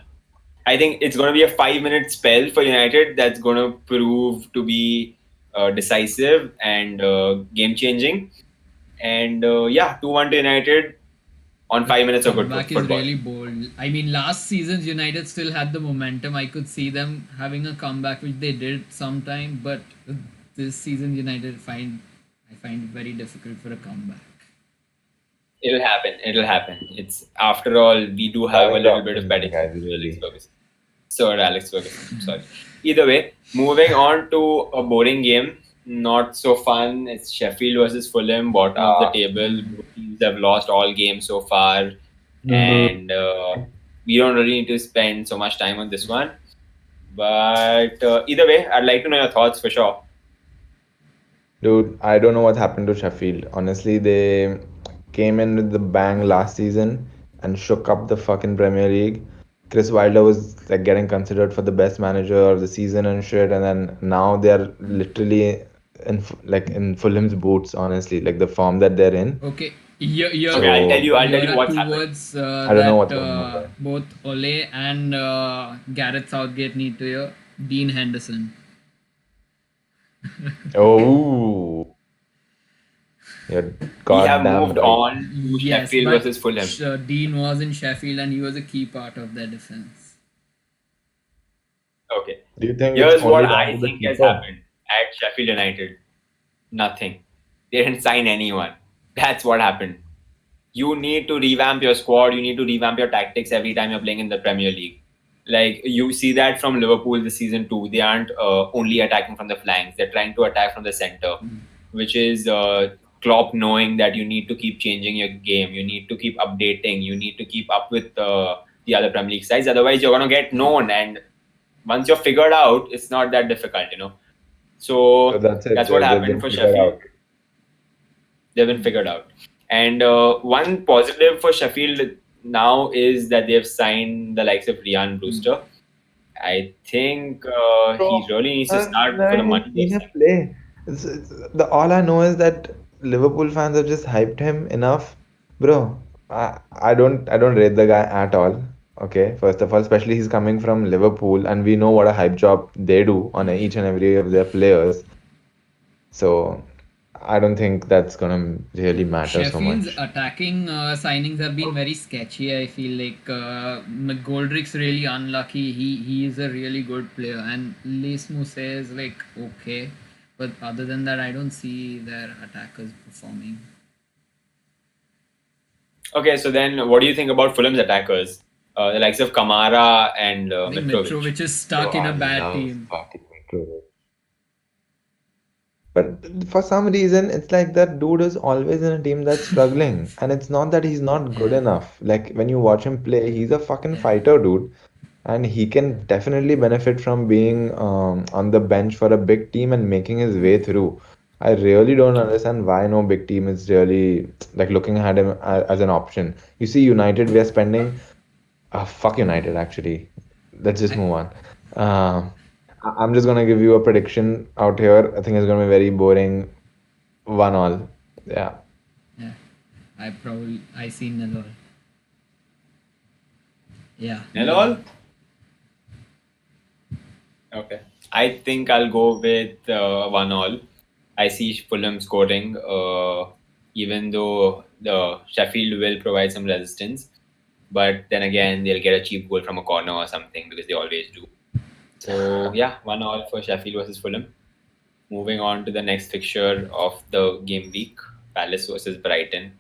I think it's going to be a 5-minute spell for United that's going to prove to be decisive and game changing. And yeah, 2-1 to United on 5 minutes of good Comeback is football. really bold. I mean, last season United still had the momentum. I could see them having a comeback, which they did sometime. But this season, I find it very difficult for a comeback. It'll happen. It'll happen. It's after all, we do have a Having little bit of optimism, pedigree. guys, Alex really. Ferguson. Sir Alex Ferguson. Sorry. Either way, moving on to a boring game. Not so fun. It's Sheffield versus Fulham, bottom of the table. Both teams have lost all games so far, and we don't really need to spend so much time on this one. But either way, I'd like to know your thoughts for sure. Dude, I don't know what happened to Sheffield. Honestly, they came in with the bang last season and shook up the fucking Premier League. Chris Wilder was like getting considered for the best manager of the season and shit, and then now they're literally like in Fulham's boots. Honestly, like the form that they're in. Okay, Okay, I'll tell you. I'll tell here you are what's two happened. words I don't know that what's going on there. both Ole and Gareth Southgate need to hear. Dean Henderson. Oh, you're We have goddamn moved right. on to Yes, Sheffield but versus Fulham. Dean was in Sheffield and he was a key part of their defense. Okay. Do you think Here's it's what only down I to the think has keeper? happened at Sheffield United. Nothing. They didn't sign anyone. That's what happened. You need to revamp your squad. You need to revamp your tactics every time you're playing in the Premier League. Like you see that from Liverpool this season too. They aren't only attacking from the flanks. They're trying to attack from the center, which is Klopp knowing that you need to keep changing your game. You need to keep updating. You need to keep up with the other Premier League sides. Otherwise, you're gonna get known. And once you're figured out, it's not that difficult, you know. So So that's it. that's what They've happened been for figured Sheffield. out. They've been figured out. And one positive for Sheffield now is that they've signed the likes of Ryan Brewster. I think he really needs to start for the money they've Seen him spent. play. All I know is that Liverpool fans have just hyped him enough, bro. I don't rate the guy at all. Okay, first of all, especially he's coming from Liverpool, and we know what a hype job they do on each and every of their players. So I don't think that's gonna really matter so Sheffield's much. attacking signings have been very sketchy. I feel like McGoldrick's really unlucky. He is a really good player, and Les Mousse is like okay, but other than that, I don't see their attackers performing. Okay, so then what do you think about Fulham's attackers? The likes of Kamara and I think Mitrovic. Mitrovic is Bro, stuck in I a bad love team. fucking Mitrovic. But for some reason, it's like that dude is always in a team that's struggling. And it's not that he's not good Yeah, enough. Like when you watch him play, he's a fucking yeah. fighter, dude. And he can definitely benefit from being on the bench for a big team and making his way through. I really don't understand why no big team is really like looking at him as an option. You see, United, we are spending. Fuck United, actually. Let's just I, move on. I'm just gonna give you a prediction out here. I think it's gonna be very boring. 1-1. Yeah. yeah, I see nil all. Yeah, Nil nil all. all? Okay. I think I'll go with 1-1. I see Fulham scoring, even though the Sheffield will provide some resistance. But then again, they'll get a cheap goal from a corner or something because they always do. So yeah, 1-1 for Sheffield versus Fulham. Moving on to the next fixture of the game week, Palace versus Brighton.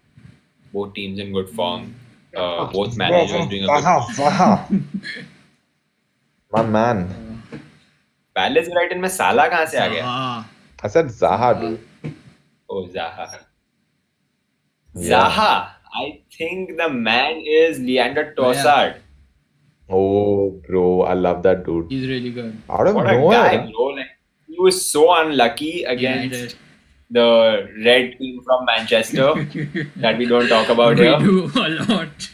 Both teams in good form. Both managers doing a good. Zaha. My man. Palace Brighton में साला कहाँ से आ गया? Zaha. I said Zaha, dude. Oh, Zaha. Yeah. Zaha. I think the man is Leander Oh, yeah. Trossard. Oh, bro, I love that dude. He's really good. Out of What a nowhere, guy, huh? bro! Like he was so unlucky against United. the red team from Manchester that we don't talk about We here. do a lot.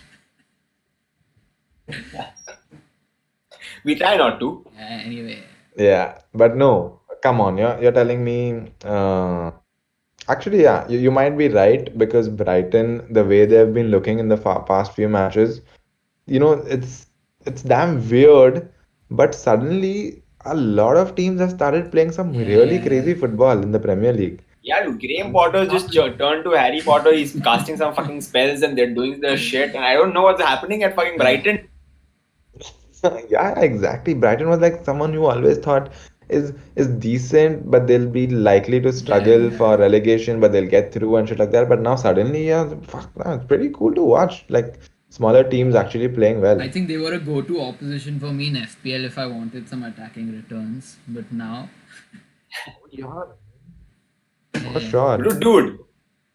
We try not to. Anyway, Yeah, but no, come on, you're telling me. Actually, yeah, you might be right because Brighton, the way they've been looking in the past few matches, it's damn weird. But suddenly, a lot of teams have started playing some really yeah. crazy football in the Premier League. Yeah, dude, Graham Potter just turned to Harry Potter. He's casting some fucking spells and they're doing the shit. And I don't know what's happening at fucking Brighton. Yeah, exactly. Brighton was like someone who always thought is decent, but they'll be likely to struggle for relegation, but they'll get through and shit like that. But now suddenly, yeah, fuck, man, it's pretty cool to watch. Like smaller teams actually playing well. I think they were a go-to opposition for me in FPL if I wanted some attacking returns. But now, Yeah, for yeah, sure. Dude,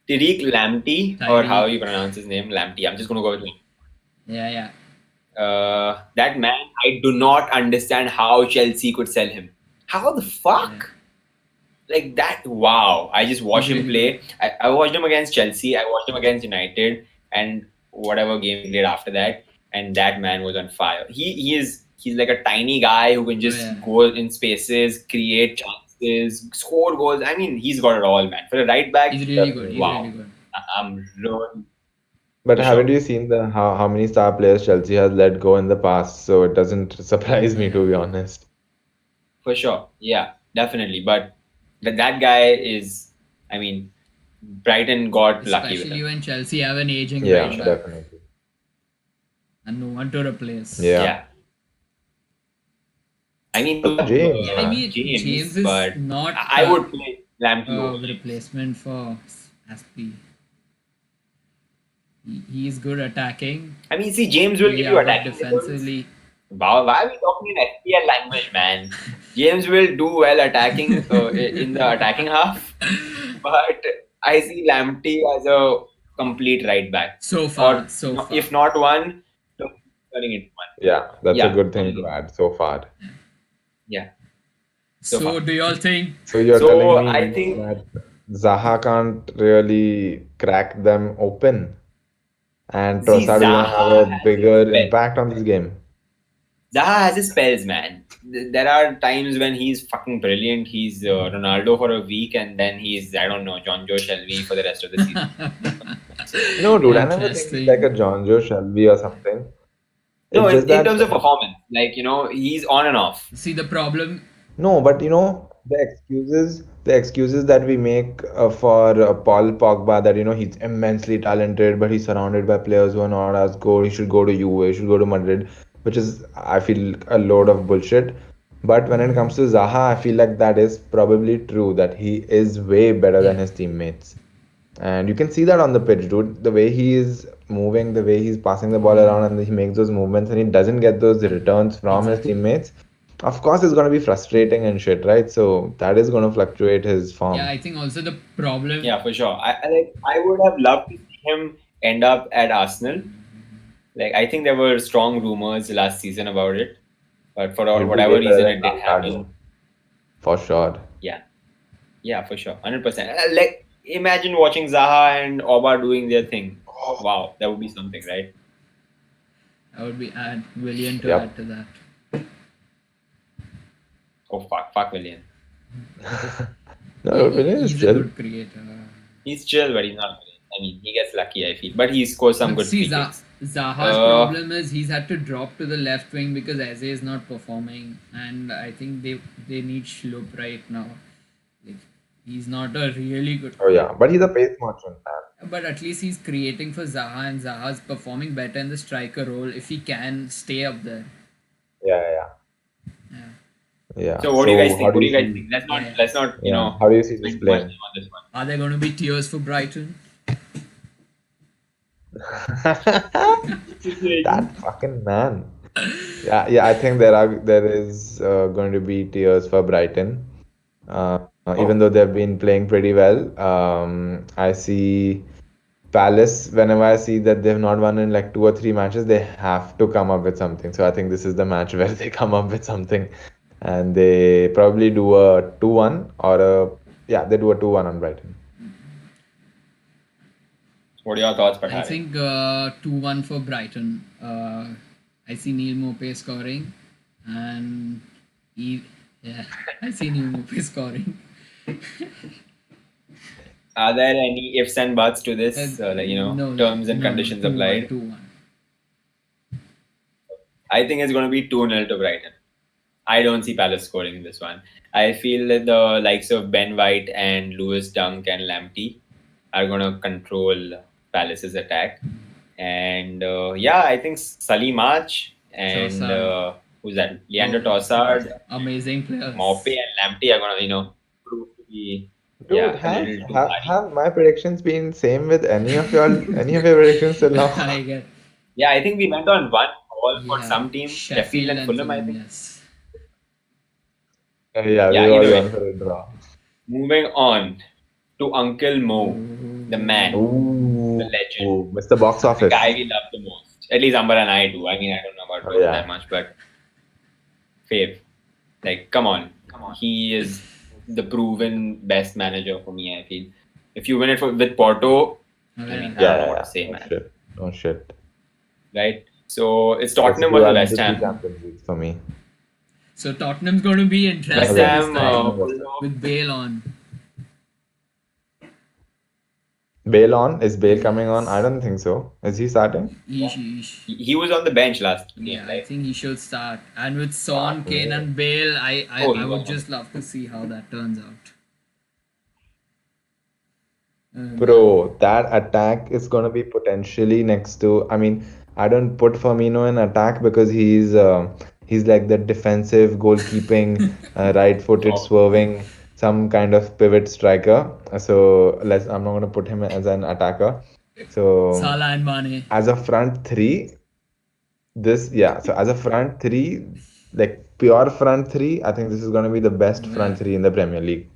Tariq Lamptey, or how Tyree. you pronounce his name, Lamptey. I'm just gonna go with him. Yeah. That man, I do not understand how Chelsea could sell him. How the fuck? Like that, wow. I just watched him play. I watched him against Chelsea. I watched him against United and whatever game he did after that. And that man was on fire. He's like a tiny guy who can just go in spaces, create chances, score goals. I mean, he's got it all, man. For a right back, He's really good. He's wow. really good. I'm really But for haven't sure. you seen the how many star players Chelsea has let go in the past? So it doesn't surprise me, to be honest. For sure. Yeah, definitely. But that guy is, I mean, Brighton got lucky with Especially him. when Chelsea have an aging Yeah, right back definitely. and no one to replace. Yeah. I mean, James, Yeah, I man. mean, James is but not I would play Lamptey a over. replacement for Aspie. He's good attacking. I mean, see, James will give you but attacking defensively. Why are we talking in FPL language, man? James will do well attacking in the attacking half, but I see Lamptey as a complete right back. So far. If not one, turning into one. Yeah, that's a good thing only. to add so far. Yeah. So do y'all think? So you're telling me I think that Zaha can't really crack them open, and See, Trossard is gonna Zaha have a has bigger his spell. impact on this game. Zaha has his spells, man. There are times when he's fucking brilliant. He's Ronaldo for a week, and then he's, I don't know, John Joe Shelby for the rest of the season. No, dude, I never think he's like a John Joe Shelby or something. No, It's just in that terms of performance, like, he's on and off. See, the problem. no, but the the excuses that we make for Paul Pogba, that he's immensely talented, but he's surrounded by players who are not as good. He should go to Juve, he should go to Madrid, which is, I feel, a load of bullshit. But when it comes to Zaha, I feel like that is probably true, that he is way better than Yeah, his teammates. And you can see that on the pitch, dude. The way he is moving, the way he's passing the ball around, and he makes those movements, and he doesn't get those returns from his exactly. teammates. Of course, it's going to be frustrating and shit, right? So that is going to fluctuate his Yeah, form. I think also the problem. Yeah, for sure. I would have loved to see him end up at Arsenal. Like, I think there were strong rumors last season about it, but for He'll be whatever way better reason, than it didn't Lampard, happen. though. For sure. Yeah, yeah, for sure, 100%. Like, imagine watching Zaha and Oba doing their thing. Wow, that would be something, right? I would be add William to Yep. add to that. Oh fuck William. No, Vinny is He's a chill. good creator. He's chill, but he's not. I mean, he gets lucky, I feel, but he scores some But good see, free kicks. Zaha's problem is he's had to drop to the left wing because Eze is not performing, and I think they need Schlupp right now. Like, he's not a really good. Oh yeah, but he's a pace merchant, man. But at least he's creating for Zaha, and Zaha's performing better in the striker role if he can stay up there. Yeah, Yeah. yeah. So what do you guys how think? What do you guys see- think? Let's Yeah. not Yeah, how do you see this spend too much playing? time on this one. Are there going to be tears for Brighton? That fucking man. Yeah. I think there is going to be tears for Brighton. Even though they've been playing pretty well. I see Palace. Whenever I see that they've not won in like 2 or 3 matches, they have to come up with something. So I think this is the match where they come up with something, and they probably do a 2-1 or they do a 2-1 on Brighton. What are your thoughts, I Patari? think 2-1 for Brighton. I see Neil Mope scoring, and I see Neil Mope scoring. Are there any ifs and buts to this? No, terms and no, conditions 2-1, applied. 2-1. I think it's going to be 2-0 to Brighton. I don't see Palace scoring in this one. I feel that the likes of Ben White and Lewis Dunk and Lamptey are going to control Palace's attack. And I think Sully March and Trossard. who's that? Leandro Trossard, Amazing players. Mope and Lamptey are going to, prove to be Dude, a little too hardy. have my predictions been same with any of your predictions till now? I get. Yeah, I think we went on one call for Yeah, some team, Sheffield and Fulham, I think. Yes. Yeah, Yeah, we all either way. gone for a draw. Moving on to Uncle Mo, the man, Ooh, the legend, Mr. Box the Office. guy we love the most. At least Amber and I do. I mean, I don't know about Rohit that much, but Fave, like, come on. He is the proven best manager for me, I feel. If you win it with Porto, I mean, I don't know what to say, man. No shit. Right? So it's Tottenham Basically, versus one of West the three Ham. Champions Leagues for me. So Tottenham's going to be West interesting this Ham time uh, with Bale on. Bale on? Is Bale coming on? I don't think so. Is he starting? he was on the bench last game. Yeah, I Like, think he should start. And with Son, Okay. Kane, and Bale, I he would was just love to see how that turns out. Bro, that attack is going to be potentially next to. I mean, I don't put Firmino in attack because he's like the defensive, goalkeeping, right-footed, swerving, some kind of pivot striker. So I'm not going to put him as an attacker. So Salah and Mane. as a front three, so as a front three, like pure front three, I think this is going to be the best front three in the Premier League.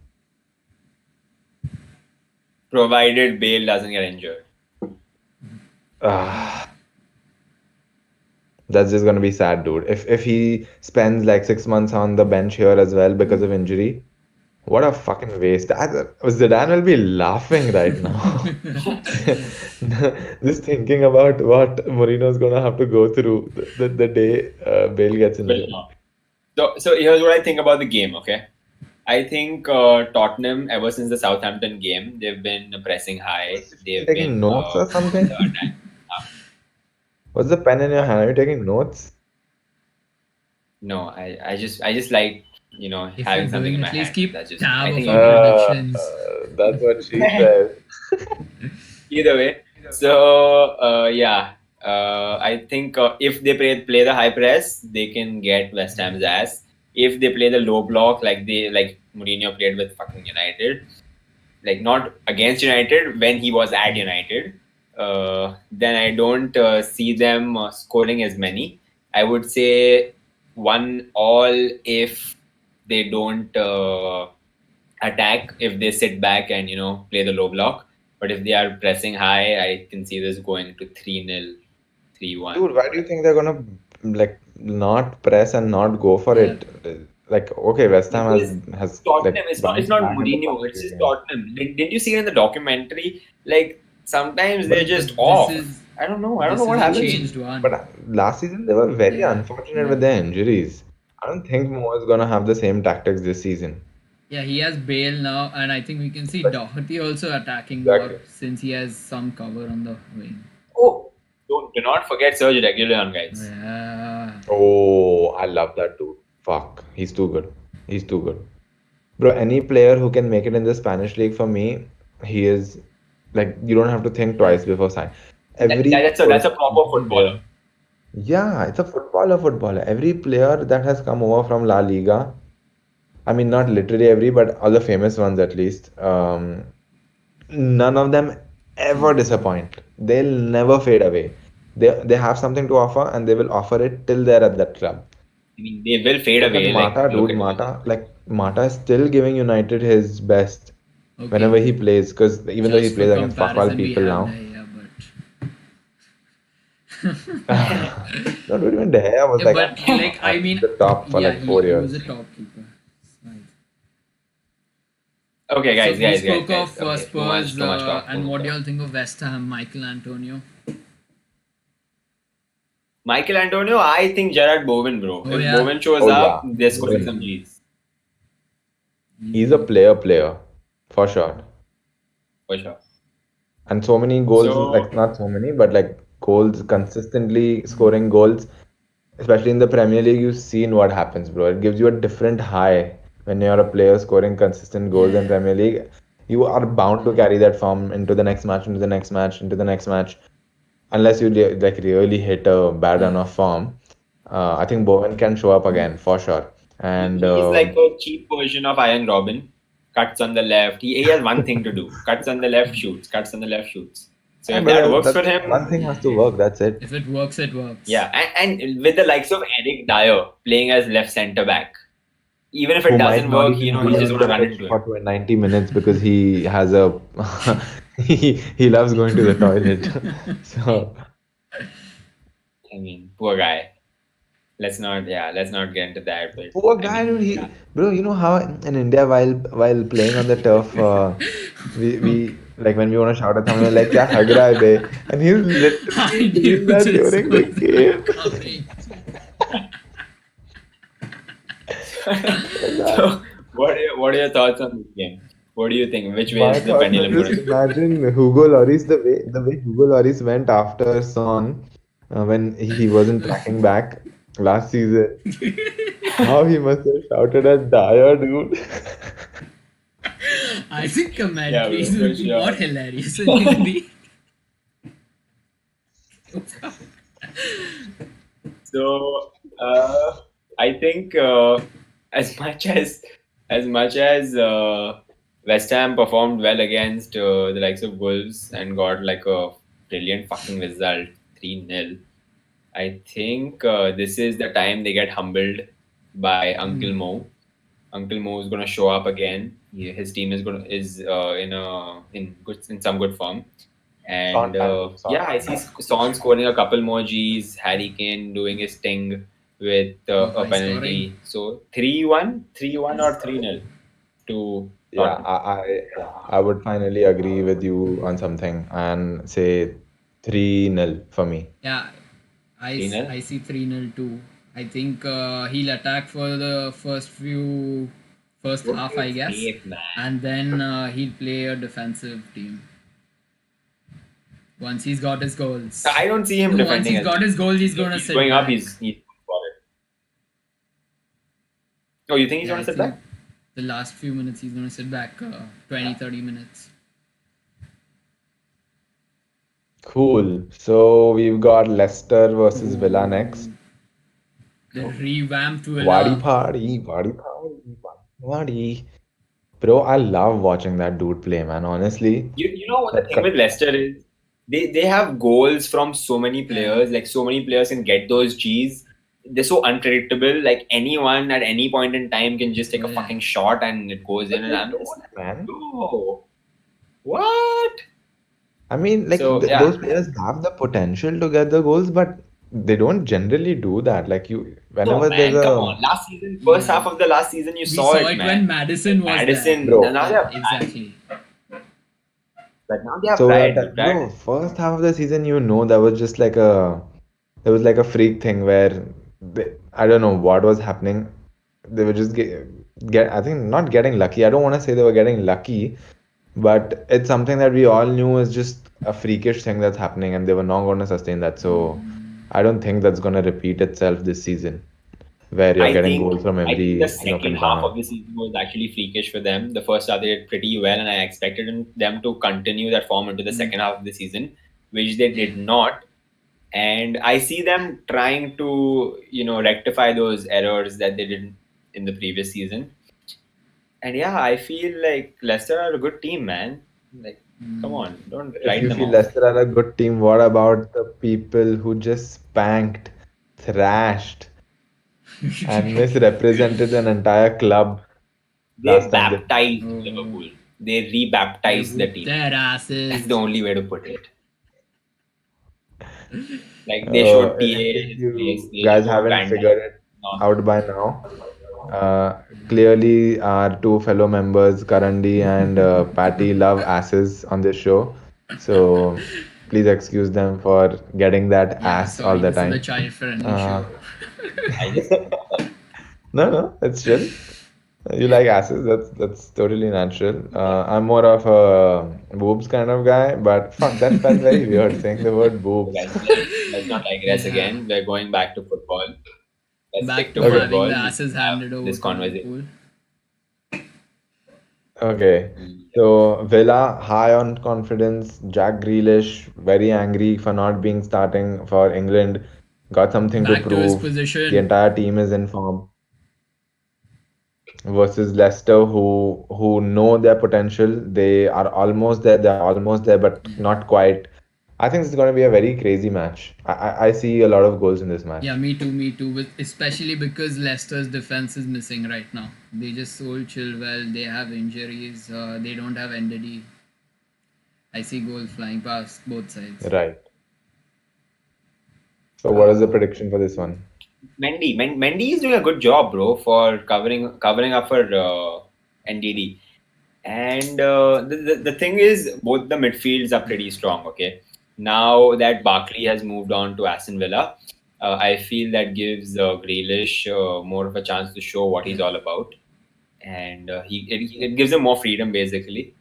provided Bale doesn't get injured. That's just gonna be sad, dude. If he spends like 6 months on the bench here as well because of injury, what a fucking waste. Zidane will be laughing right now. Just thinking about what Mourinho's gonna have to go through the day Bale gets injured. So here's what I think about the game, okay? I think Tottenham, ever since the Southampton game, they've been pressing high. They've Taking been notes or something? What's the pen in your hand? Are you taking notes? No, I just like If having you're something doing in my at least hand. keep That's just me. tab I of think our predictions. That's what she says. either way. So yeah, I think if they play the high press, they can get West Ham's ass. If they play the low block like Mourinho played with fucking United, like not against United when he was at United, then I don't see them scoring as many. I would say 1-1 if they don't attack, if they sit back and play the low block. But if they are pressing high, I can see this going to 3-0, 3-1. Dude, why do you think they're gonna like not press and not go for Yeah. it? Like, okay, West Ham Because has Tottenham, like it's bounced not back in the Mourinho, past it's few just games. Tottenham. Didn't you see it in the documentary? Like sometimes they're But just But off. I don't know. I don't know this what is a happens. changed but one. last season they were very Yeah. unfortunate with their injuries. I don't think Mo is gonna have the same tactics this season. Yeah, he has Bale now, and I think we can see Like, Doherty also attacking more exactly. since he has some cover on the wing. Oh, do not forget Serge Regulon, guys. Yeah. Oh, I love that dude. Fuck, he's too good. He's too good. Bro, any player who can make it in the Spanish league for me, he is like you don't have to think Yeah. twice before signing. That, Every that's a proper footballer. player. Yeah, it's a footballer. Every player that has come over from La Liga, I mean, not literally every, but all the famous ones at least, none of them ever disappoint. They'll never fade away. They have something to offer and they will offer it till they're at that club. I mean, they will fade Look at away. Like Mata, look dude. at Mata is still giving United his best whenever Okay. he plays, because even though he Just for plays against fuck all comparison, we people have now. the yeah, but No, dude, even De Gea was yeah, like but like I at mean, the top for yeah, like 4 years. was a top keeper. Right. Okay, So we guys. spoke of Okay, Spurs, too much talk. and what do y'all think of West Ham, Michael Antonio? Michael Antonio, I think Gerard Bowen, bro. Oh If yeah, Bowen shows Oh up, yeah, they're scoring some Bowen. G's He's a player for sure. for sure. And so many goals, like So not so many, but like goals, consistently scoring goals, especially in the Premier League, you've seen what happens, bro. It gives you a different high when you're a player scoring consistent goals in yeah, Premier League. You are bound to carry that form into the next match, into the next match, into the next match, unless you like really hit a bad run yeah. of form. I think Bowen can show up again for sure. And he's like a cheap version of Iron Robin. Cuts on the left. He has one thing to do. Cuts on the left, shoots. Cuts on the left, shoots. So if but that works for that's one him, thing has to work. That's it. If it works, it works. yeah. And with the likes of Eric Dyer playing as left centre back, even if it Who might doesn't not work, even he's be just on gonna the run pitch into him. for 90 minutes because he has a he loves going to the toilet. So I mean, poor guy. Let's not get into that. But poor I guy, mean, dude. yeah. Bro, you know how in India while playing on the turf, we like when we want to shout at someone, we're like, "Kya hag raha hai be?" And he's I literally knew doing that this during the was game. coming. So, what are your thoughts on this game? What do you think? Which way My is the thoughts are pendulum just going? imagine Hugo Lloris the way Hugo Lloris went after Son when he wasn't tracking back last season. How he must have shouted at Dyer, dude. I think Yeah, commentaries bro, will for be sure. more hilarious in Hindi. So, I think as much as West Ham performed well against the likes of Wolves and got like a brilliant fucking result, 3-0. I think this is the time they get humbled by Uncle Mo. Uncle Mo is gonna show up again. His team is in some good form. Son And fan, bro. Son yeah, I see Son scoring a couple more Gs. Harry Kane doing his thing with Oh, a high scoring. penalty. So 3-1, 3-1 or 3-0 to Yeah, Tottenham. I would finally agree with you on something and say 3-0 for me. Yeah, 3-0. I see 3-0 too. I think he'll attack for the first What half, do I you guess, think, man? and then he'll play a defensive team once he's got his goals. I don't see him Once defending he's as got much. his goals, he's If gonna he's sit going up, back. he's for it. Oh, you think he's Yeah, going I to sit think back? the last few minutes he's going to sit back 20, 30 minutes. Cool. So we've got Leicester versus Villa next. Ooh, the revamped Wadi Villa. party, wadi party, wadi. Bro, I love watching that dude play, man. Honestly, You know what the that thing with cut. Leicester is? They have goals from so many Yeah, players. Like so many players can get those G's. They're so unpredictable. Like anyone at any point in time can just take a yeah. fucking shot and it goes in. But And they I'm just don't, man. like, no, what? I mean, like So those yeah, players have the potential to get the goals, but they don't generally do that. Like you, no whenever there's man, come a on. Last season, first Yeah. half of the last season, you We saw saw it, it when man. Madison Like was there. Madison. bro. Now they have Pride. Exactly. But now they have So Pride. Dude. Pride. bro, first half of the season, that was just like there was like a freak thing where I don't know what was happening. They were just get I think not getting lucky. I don't want to say they were getting lucky, but it's something that we all knew is just a freakish thing that's happening, and they were not going to sustain that. So I don't think that's going to repeat itself this season, where you're I getting think goals from I think the every nook second and half corner. of the season was actually freakish for them. The first half they did pretty well, and I expected them to continue that form into the second half of the season, which they Yeah. did not. And I see them trying to, rectify those errors that they did in the previous season. And yeah, I feel like Leicester are a good team, man. Like, come on, don't If write you them feel off. Leicester are a good team, what about the people who just spanked, thrashed, and misrepresented an entire club They last time they played? baptized Oh, Liverpool. They they rebaptized the whooped team. their That's the asses. only way to put it. Like they showed In TA case his place. you They guys showed haven't banter. figured it No, out by now, clearly our two fellow members, Karandi and Patty, love asses on this show. So please excuse them for getting that Yeah, ass all sorry, the this is a time. child-friendly Uh, show. I just no, no, it's chill. You like asses, that's totally natural. yeah. I'm more of a boobs kind of guy, but fuck, that felt very weird saying the word So boobs. guys, let's not digress Yeah. again. We're going back to football. Let's Back stick to to Okay. having the football. We can asses have handed over this to conversation. Liverpool. Okay. So Villa high on confidence. Jack Grealish very angry for not being starting for England. Got something to Back to his prove. The position. entire team is in form. Versus Leicester, who know their potential. They are almost there. They're almost there, but Yeah. not quite. I think it's going to be a very crazy match. I see a lot of goals in this Yeah, match. me too, me too. Especially because Leicester's defense is missing right now. They just sold Chilwell. They have injuries. They don't have Ndidi. I see goals flying past both sides. Right. So what is the Uh, prediction for this one? Mendy is doing a good job, bro, for covering up for NDD. And the thing is, both the midfields are pretty strong. Okay, now that Barkley has moved on to Aston Villa, I feel that gives Grealish more of a chance to show what he's Yeah. all about, and it gives him more freedom basically.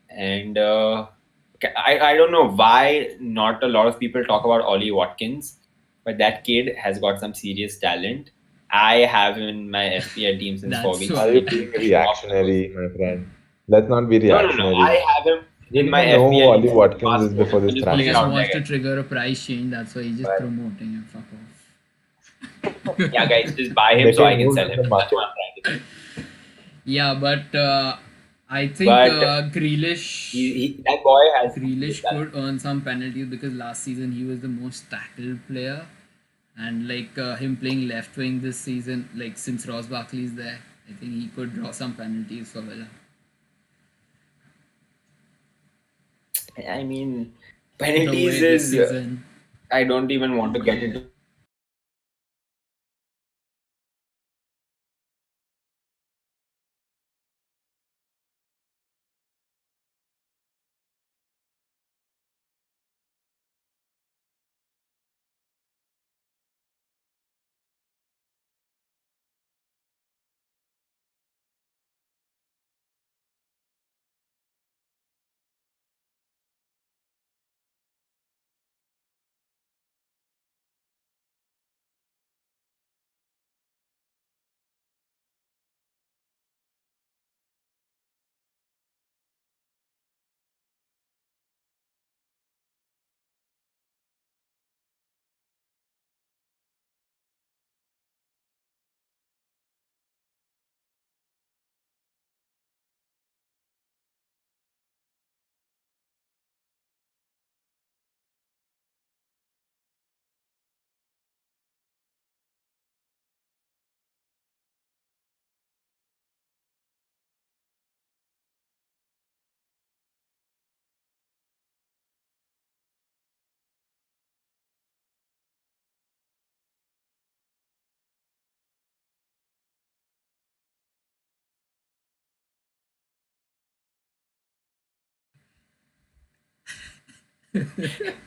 And I don't know why not a lot of people talk about Ollie Watkins, but that kid has got some serious talent. I have him in my FPL team since four That's weeks. Are you why. He's being doing top numbers. reactionary, my friend? Let's not be No. reactionary. I have him You in didn't my even know who FPL league Ollie since the Watkins past is 4 before weeks. this I'm just He putting it just transfer. out there, wants to guys. trigger a price change. That's why he's just But promoting him. Fuck yeah, off. guys, just buy him so I Making can moves sell in him. the That's what market. I'm trying to say. Yeah, but I think But that boy has serious Grealish talent. could earn some penalties because last season he was the most tackled player, and like him playing left wing this season, like since Ross Barkley's there, I think he could draw some penalties for Villa. I mean, The penalties way this is season. I don't even want to get into penalties because I feel like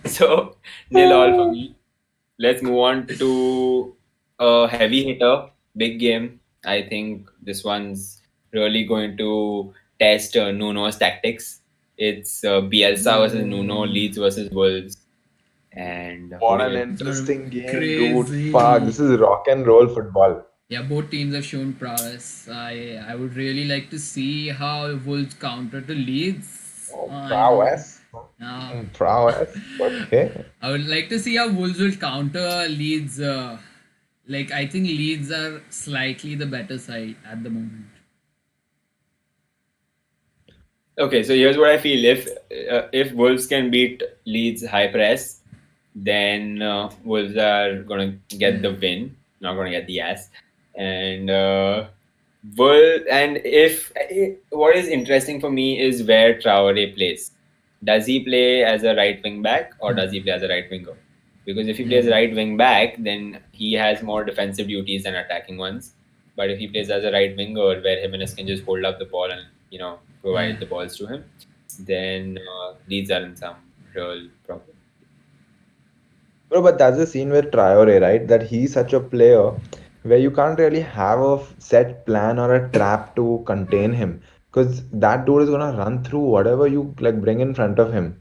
So 0-0 for me. Let's move on to a heavy hitter, big game. I think this one's really going to test Nuno's tactics. It's Bielsa versus Nuno, Leeds versus Wolves. And who What do an you? It's gonna be interesting game, dude. Fuck, crazy. this is rock and roll football. Yeah, both teams have shown prowess. I would really like to see how Wolves counter to Leeds. Oh, You prowess. know, Prowess. Okay. I would like to see how Wolves will counter Leeds. Like I think Leeds are slightly the better side at the moment. Okay, so here's what I feel. If Wolves can beat Leeds high press, then Wolves are gonna get the win, not gonna get the ass. And what is interesting for me is where Traore plays. Does he play as a right wing back or does he play as a right winger? Because if he plays right wing back, then he has more defensive duties than attacking ones. But if he plays as a right winger, where Jimenez can just hold up the ball and provide the balls to him, then Leeds are in some real problem. Bro, but that's the scene with Traore, right? That he's such a player where you can't really have a set plan or a trap to contain him. Because that dude is gonna run through whatever you like bring in front of him.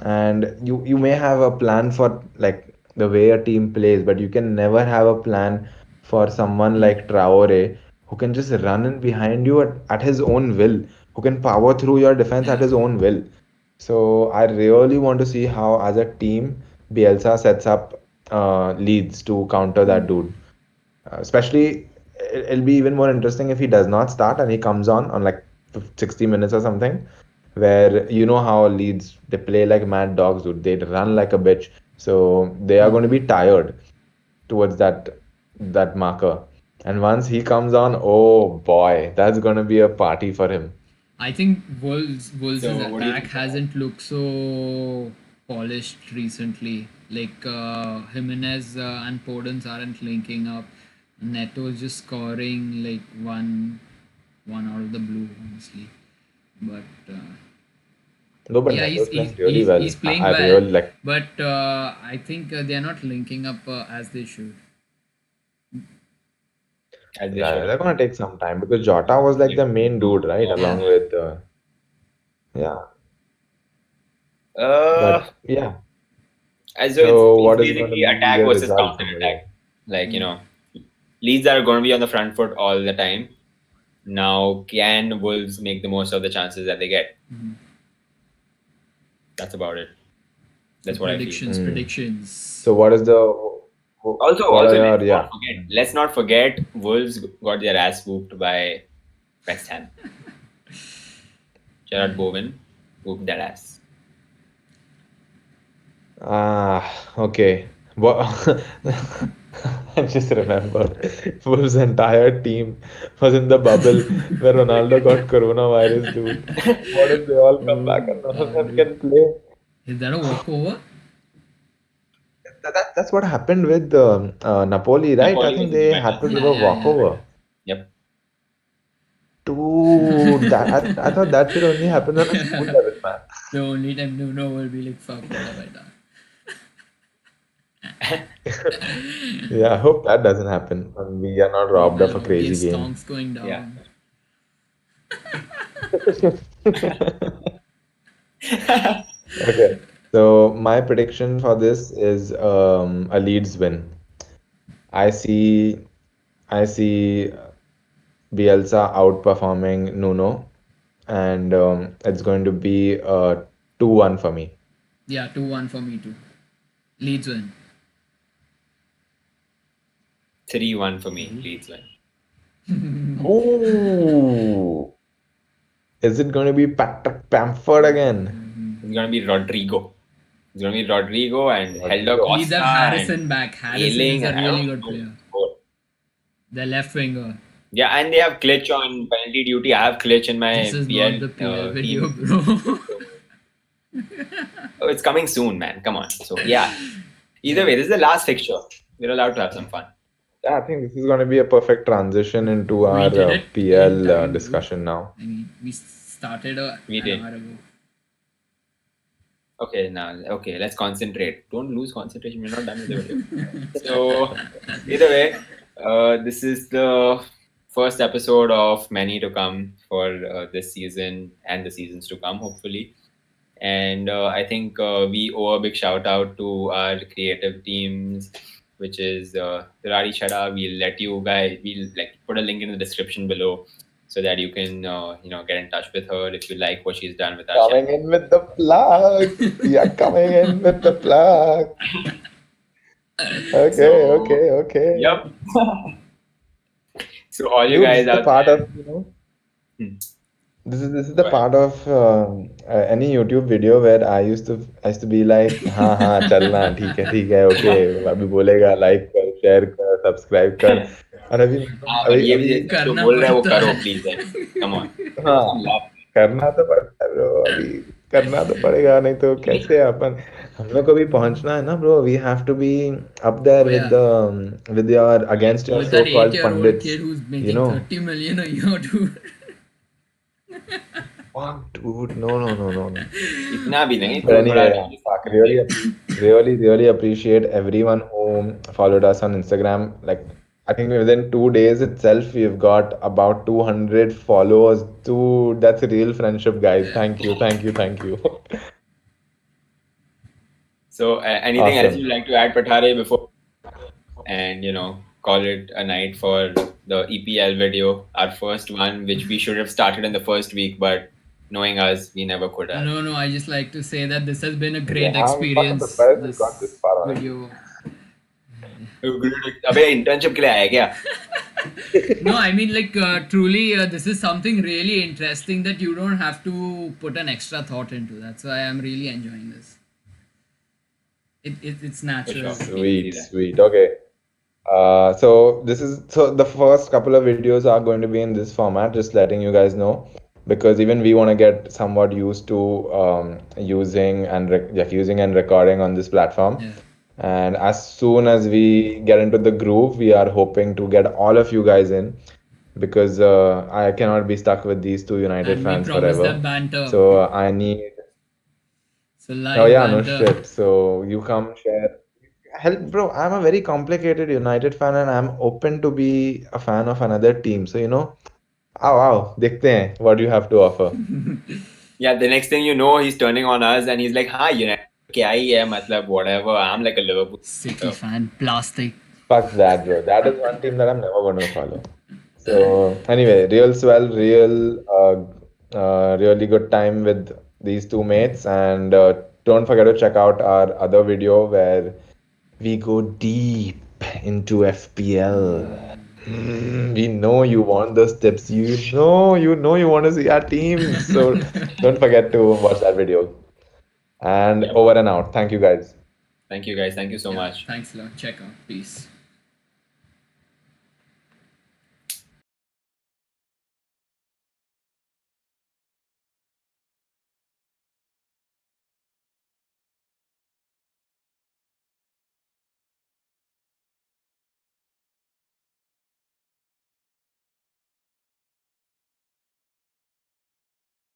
And you may have a plan for like the way a team plays, but you can never have a plan for someone like Traore who can just run in behind you at his own will, who can power through your defense at Yeah. his own will. So I really want to see how, as a team, Bielsa sets up Leeds to counter that dude. Especially, it'll be even more interesting if he does not start and he comes on like 60 minutes or something, where you know how Leeds they play like mad dogs, dude. They run like a bitch, so they are going to be tired towards that marker. And once he comes on, oh boy, that's going to be a party for him. I think Wolves' So what do you attack think about hasn't looked so polished recently. Like Jimenez and Podence aren't linking up. Neto is just scoring like one out of the blue, honestly. But No, but yeah, Neto's playing really well. he's playing I well. really like. But I think they're not linking up as they should. as they Yeah, should? they're gonna take some time because Jota was like Yeah. the main dude, right? Yeah. Along with yeah. Uh, But yeah. so So it's what is going to basically be attack the versus result counter from attack. here? Like Leeds are going to be on the front foot all the time. Now, can Wolves make the most of the chances that they get? That's about it. That's what I feel. Predictions. So what is the what Also, are your yeah? let's not forget, Wolves got their ass whooped by West Ham. Gerard Bowen whooped their ass. Okay. What I just remembered Wolves' entire team was in the bubble where Ronaldo got coronavirus, dude. What if they all come Oh back and none of God, them dude. can play? Is that a walkover? That's what happened with Napoli, right? I Napoli think was they had to Juventus. give Yeah, a yeah, yeah. walkover. Yep. Dude, I thought that should only happen on a school level, man. The only time Nuno will be like, fuck, what have I done? Yeah, I hope that doesn't happen and we are not Oh robbed man, of a all crazy these game. stonks going Yeah. down. Okay, so my prediction for this is a Leeds win. I see I see Bielsa outperforming Nuno, and it's going to be 2-1 for me. Yeah, 2-1 for me too. Leeds win. 3-1 for me. Leeds win. Ooh, is it going to be Patrick Bamford again? It's gonna be Rodrigo. It's gonna be Rodrigo and Helder Rodrigo. Leeds Costa have and Harrison back. Harrison is Ailing a and I really don't good know. player. The left winger. Yeah, and they have Klitsch on penalty duty. I have Klitsch in This my is not the PL PL video, team. bro. Oh, it's coming soon, man. Come on. So yeah. Either way, this is the last fixture. We're allowed to have some fun. Yeah, I think this is going to be a perfect transition into We our did it in PL time, dude. discussion now. I mean, we started We an did. hour ago. Okay, now, okay, let's concentrate. Don't lose concentration. We're not done with the video. So, either way, this is the first episode of many to come for this season and the seasons to come, hopefully. And I think we owe a big shout out to our creative teams, which is Dulari Chheda. We'll let you guys, we'll like put a link in the description below so that you can, get in touch with her if you like what she's done with our channel. Coming in with the plug. We are coming in with the plug. Okay, So, okay. Yep. So all you Dude, this guys is the out part there. of, Hmm, this is the Go ahead. part of any YouTube video where I used to be like, हाँ चलना ठीक है okay अभी बोलेगा like कर share कर subscribe कर और अभी हाँ, but अभी ये अभी भी जो करना बोल रहा है वो पड़ता करो है। प्लीज यार. Come on. हाँ करना तो पड़ता है ब्रो अभी करना तो पड़ेगा नहीं तो कैसे अपन हम लोग को भी पहुंचना है ना bro we have to be up there Oh with yeah, the with your against your with that so-called 8-year-old pundits kid who's you making know 30 million a year, dude. wow dude no इतना भी नहीं but थोड़ा anyway realistic fuck, होंगे. really appreciate everyone who followed us on Instagram like I think within 2 days itself we've got about 200 followers dude that's a real friendship guys Yeah. thank you So anything else awesome. you'd like to add, Patare, before and call it a night for the EPL video, our first one, which we should have started in the first week, but knowing us, we never could have. No, I just like to say that this has been a Yeah, great I'm fucking experience. surprised we got this This far, honestly. video. अबे internship के लिए आया क्या? No, I mean like truly, this is something really interesting that you don't have to put an extra thought into. That's why I'm really enjoying this. It's For natural. sure. We can see that. Sweet. Okay. So the first couple of videos are going to be in this format, just letting you guys know, because even we want to get somewhat used to using and recording on this platform. Yeah. And as soon as we get into the groove, we are hoping to get all of you guys in, because I cannot be stuck with these two United And we fans promise forever. that banter. So I need. So Oh live yeah, no banter. shit. So you come share. Help, bro. I'm a very complicated United fan and I'm open to be a fan of another team. So आओ देखते हैं what you have to offer. Yeah, the next thing you know, he's turning on us and he's like, "हाँ, United क्या ही है, मतलब whatever. I'm like a Liverpool." City fan, plastic. Fuck that, bro. That is one team that I'm never going to follow. So anyway, real swell, really good time with these two mates, and don't forget to check out our other video where we go deep into FPL. We know you want those tips. You want to see our teams. So don't forget to watch that video. And Yep. over and out. Thank you guys. Thank you guys. Thank you so Yeah, much. thanks a lot. Check out. Peace.